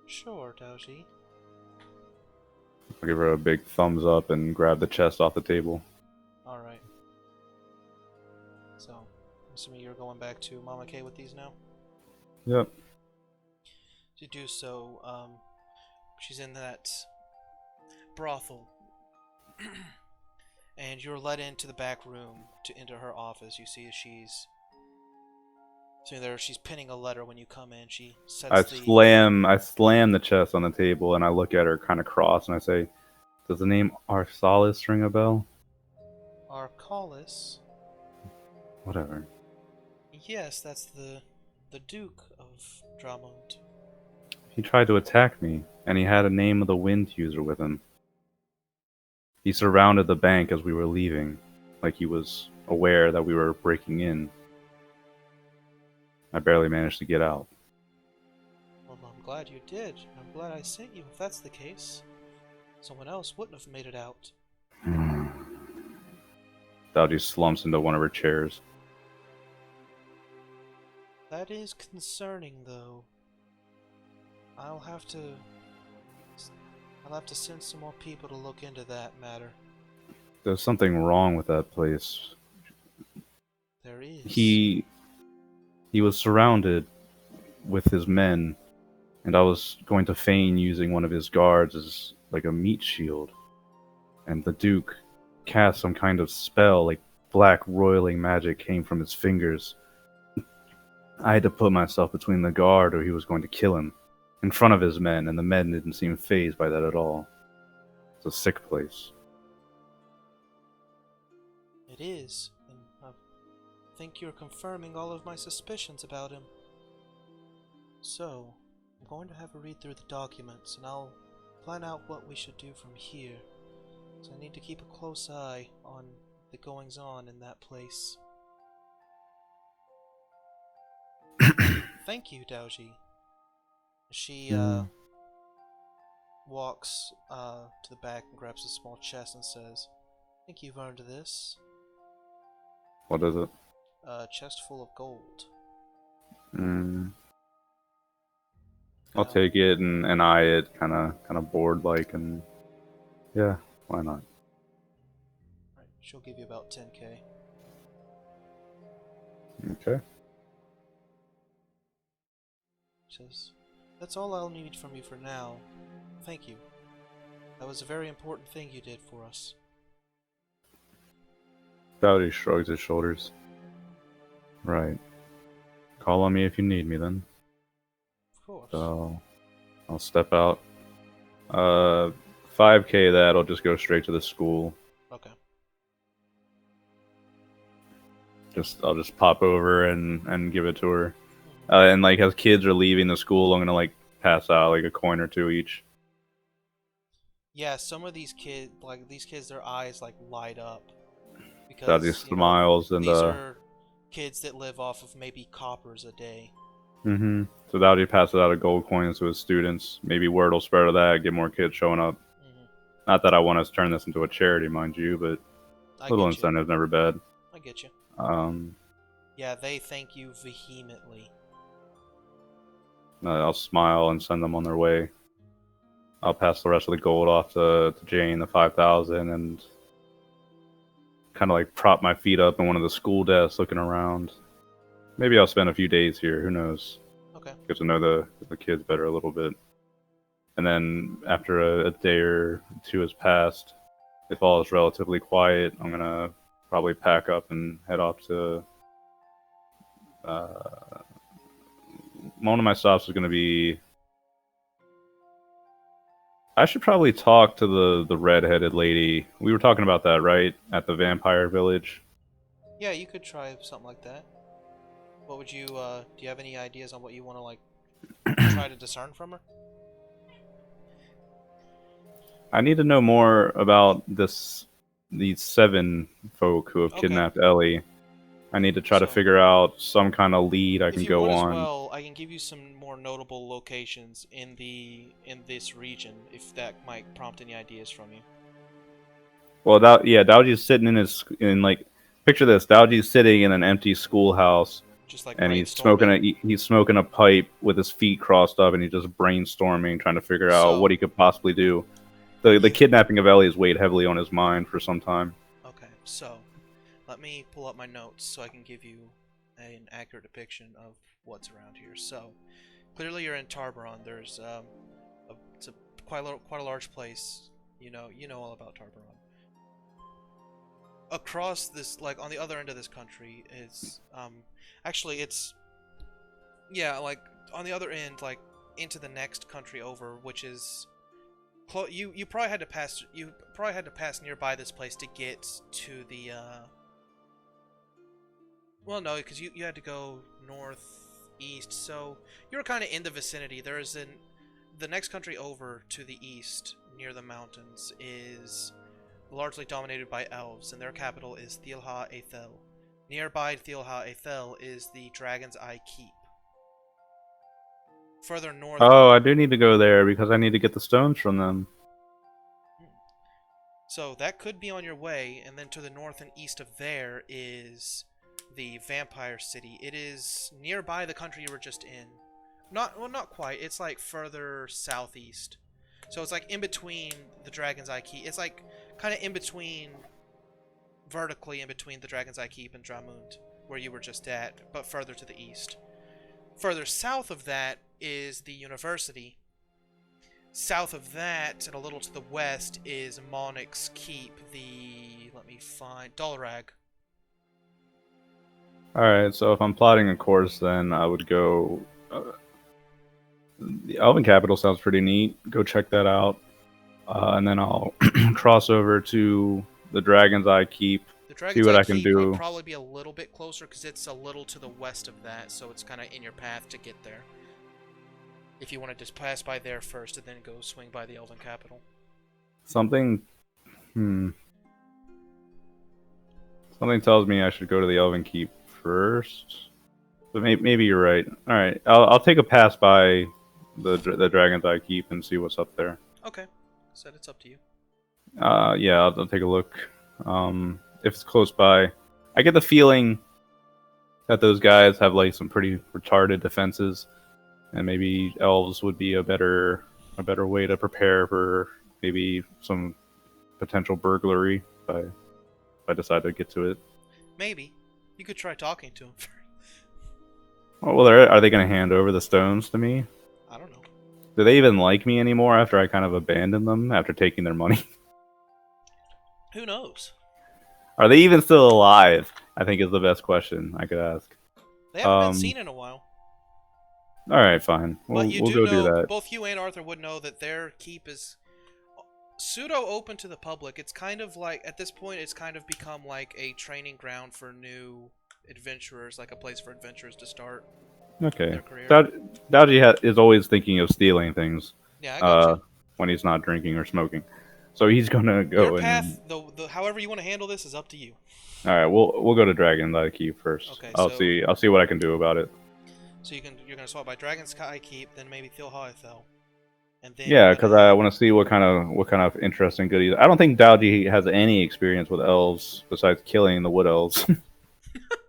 Speaker 1: Sure, Daoji.
Speaker 2: I'll give her a big thumbs up and grab the chest off the table.
Speaker 1: Alright. So, I'm assuming you're going back to Mama K with these now?
Speaker 2: Yep.
Speaker 1: To do so, she's in that brothel. And you're led into the back room to enter her office. You see she's sitting there, she's pinning a letter when you come in. She sets
Speaker 2: I
Speaker 1: the
Speaker 2: slam the chest on the table and I look at her kind of cross and I say, "Does the name Arsalis ring a bell?"
Speaker 1: Arcalis.
Speaker 2: Whatever.
Speaker 1: Yes, that's the Duke of Dramont.
Speaker 2: He tried to attack me, and he had a name of the wind user with him. He surrounded the bank as we were leaving, like he was aware that we were breaking in. I barely managed to get out.
Speaker 1: Well, I'm glad you did. I'm glad I sent you if that's the case. Someone else wouldn't have made it out.
Speaker 2: Daoji slumps into one of her chairs.
Speaker 1: That is concerning, though. I'll have to send some more people to look into that matter.
Speaker 2: There's something wrong with that place.
Speaker 1: There is.
Speaker 2: He was surrounded with his men, and I was going to feign using one of his guards as like a meat shield. And the Duke cast some kind of spell, like black roiling magic came from his fingers. I had to put myself between the guard or he was going to kill him in front of his men, and the men didn't seem fazed by that at all. It's a sick place.
Speaker 1: It is, and I think you're confirming all of my suspicions about him. So, I'm going to have a read through the documents, and I'll plan out what we should do from here. So I need to keep a close eye on the goings-on in that place. Thank you, Daoji. She, walks to the back and grabs a small chest and says, I think you've earned this.
Speaker 2: What is it?
Speaker 1: A chest full of gold.
Speaker 2: I'll take it and eye it, kind of bored like, and yeah, why not?
Speaker 1: Right, she'll give you about 10k.
Speaker 2: Okay.
Speaker 1: She says, that's all I'll need from you for now. Thank you. That was a very important thing you did for us.
Speaker 2: Daoji shrugs his shoulders. Right. Call on me if you need me then.
Speaker 1: Of course.
Speaker 2: So, I'll step out. 5k that'll just go straight to the school.
Speaker 1: Okay.
Speaker 2: I'll just pop over and give it to her. And like as kids are leaving the school, I'm gonna like pass out like a coin or two each.
Speaker 1: Yeah, some of these kids, their eyes like light up because
Speaker 2: Daoji smiles and
Speaker 1: these are kids that live off of maybe coppers a day.
Speaker 2: So Daoji passes out a gold coins to his students. Maybe word will spread of that, get more kids showing up. Not that I want to turn this into a charity, mind you, but little incentive's never bad.
Speaker 1: I get you.
Speaker 2: Yeah,
Speaker 1: they thank you vehemently.
Speaker 2: I'll smile and send them on their way. I'll pass the rest of the gold off to Jane, the 5,000, and kind of like prop my feet up in one of the school desks looking around. Maybe I'll spend a few days here, who knows.
Speaker 1: Okay.
Speaker 2: Get to know the kids better a little bit. And then after a day or two has passed, if all is relatively quiet, I'm going to probably pack up and head off to... one of my stops is going to be... I should probably talk to the red-headed lady. We were talking about that, right? At the vampire village.
Speaker 1: Yeah, you could try something like that. What would you, do you have any ideas on what you want to, like, try to discern from her?
Speaker 2: I need to know more about these 7 folk who have kidnapped Ellie. I need to try to figure out some kind of lead I can go on.
Speaker 1: Well, I can give you some more notable locations in this region, if that might prompt any ideas from you.
Speaker 2: Well, Daoji's sitting picture this. Daoji's sitting in an empty schoolhouse,
Speaker 1: just like,
Speaker 2: and he's smoking a pipe with his feet crossed up, and he's just brainstorming, trying to figure out what he could possibly do. The kidnapping of Ellie has weighed heavily on his mind for some time.
Speaker 1: Okay, so let me pull up my notes so I can give you an accurate depiction of what's around here. So clearly you're in Tarbaron. There's it's quite a large place. You know all about Tarbaron. Across this, like on the other end of this country, is actually it's like on the other end, like into the next country over, which is you probably had to pass nearby this place to get to the well, no, because you had to go northeast, so you were kind of in the vicinity. The next country over to the east, near the mountains, is largely dominated by elves, and their capital is Thilha Aethel. Nearby Thilha Aethel is the Dragon's Eye Keep. Further north...
Speaker 2: Oh, I do need to go there, because I need to get the stones from them.
Speaker 1: So that could be on your way, and then to the north and east of there is the Vampire City. It is nearby the country you were just in. Not quite. It's like further southeast. So it's like in between the Dragon's Eye Keep. It's like kind of in between, vertically in between the Dragon's Eye Keep and Dramund, where you were just at, but further to the east. Further south of that is the university. South of that, and a little to the west, is Monix Keep, Dalrag.
Speaker 2: Alright, so if I'm plotting a course, then I would go... the Elven Capital sounds pretty neat. Go check that out. And then I'll cross over to the Dragon's Eye Keep,
Speaker 1: The
Speaker 2: see
Speaker 1: Dragon's
Speaker 2: what
Speaker 1: Eye
Speaker 2: I can
Speaker 1: Keep would
Speaker 2: do.
Speaker 1: probably be a little bit closer because it's a little to the west of that, so it's kind of in your path to get there. If you want to just pass by there first and then go swing by the Elven Capital.
Speaker 2: Something, something tells me I should go to the Elven Keep first. But maybe you're right. All right, I'll take a pass by the Dragon's Eye Keep and see what's up there.
Speaker 1: Okay, said it's up to you.
Speaker 2: Yeah, I'll take a look. If it's close by, I get the feeling that those guys have like some pretty retarded defenses, and maybe elves would be a better way to prepare for maybe some potential burglary if I decide to get to it.
Speaker 1: Maybe. You could try talking to him.
Speaker 2: Oh, well, are they going to hand over the stones to me?
Speaker 1: I don't know.
Speaker 2: Do they even like me anymore after I kind of abandoned them after taking their money?
Speaker 1: Who knows?
Speaker 2: Are they even still alive? I think is the best question I could ask.
Speaker 1: They haven't been seen in a while.
Speaker 2: All right, fine.
Speaker 1: But you
Speaker 2: We'll
Speaker 1: do
Speaker 2: go
Speaker 1: know,
Speaker 2: do that.
Speaker 1: both you and Arthur would know that their keep is pseudo open to the public. It's kind of like, at this point, it's kind of become like a training ground for new adventurers, like a place for adventurers to start
Speaker 2: Okay.
Speaker 1: their career.
Speaker 2: Daoji is always thinking of stealing things
Speaker 1: Yeah, I got you.
Speaker 2: when he's not drinking or smoking. So he's gonna go
Speaker 1: Your
Speaker 2: and.
Speaker 1: path, however you want to handle this, is up to you.
Speaker 2: All right, we'll go to Dragon's Eye Keep first.
Speaker 1: Okay,
Speaker 2: I'll see what I can do about it.
Speaker 1: So you're gonna swap by Dragon's Eye Keep, then maybe Thilhaethel, and then
Speaker 2: Yeah, because I want to see what kind of interesting goodies. I don't think Daoji has any experience with elves besides killing the wood elves.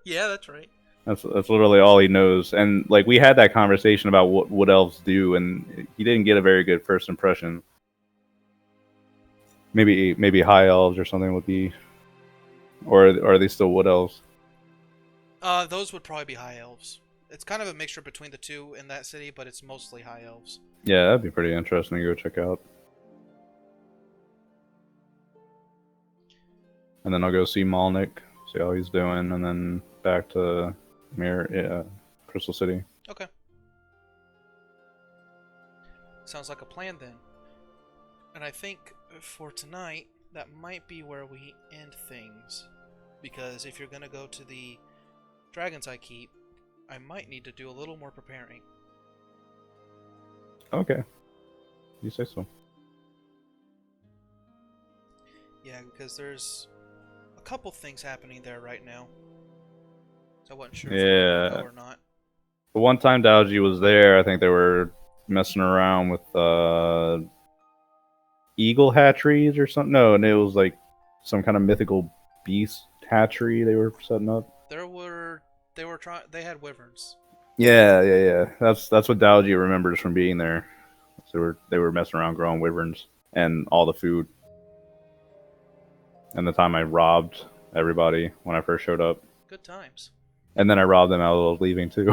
Speaker 1: Yeah, that's right.
Speaker 2: That's literally all he knows. And like we had that conversation about what wood elves do, and he didn't get a very good first impression. Maybe high elves or something would be, or are they still wood elves?
Speaker 1: Those would probably be high elves. It's kind of a mixture between the two in that city, but it's mostly high elves.
Speaker 2: Yeah, that'd be pretty interesting to go check out. And then I'll go see Malnik, see how he's doing, and then back to Crystal City.
Speaker 1: Okay. Sounds like a plan then. And I think for tonight, that might be where we end things. Because if you're going to go to the Dragon's Eye Keep, I might need to do a little more preparing.
Speaker 2: Okay. You say so.
Speaker 1: Yeah, because there's a couple things happening there right now. So I wasn't sure if you were going to go or not.
Speaker 2: The one time Daoji was there, I think they were messing around with eagle hatcheries or something. No, and it was like some kind of mythical beast hatchery they were setting up.
Speaker 1: They had wyverns.
Speaker 2: Yeah. That's what Daoji remembers from being there. So they were messing around growing wyverns and all the food. And the time I robbed everybody when I first showed up.
Speaker 1: Good times.
Speaker 2: And then I robbed them out of leaving too.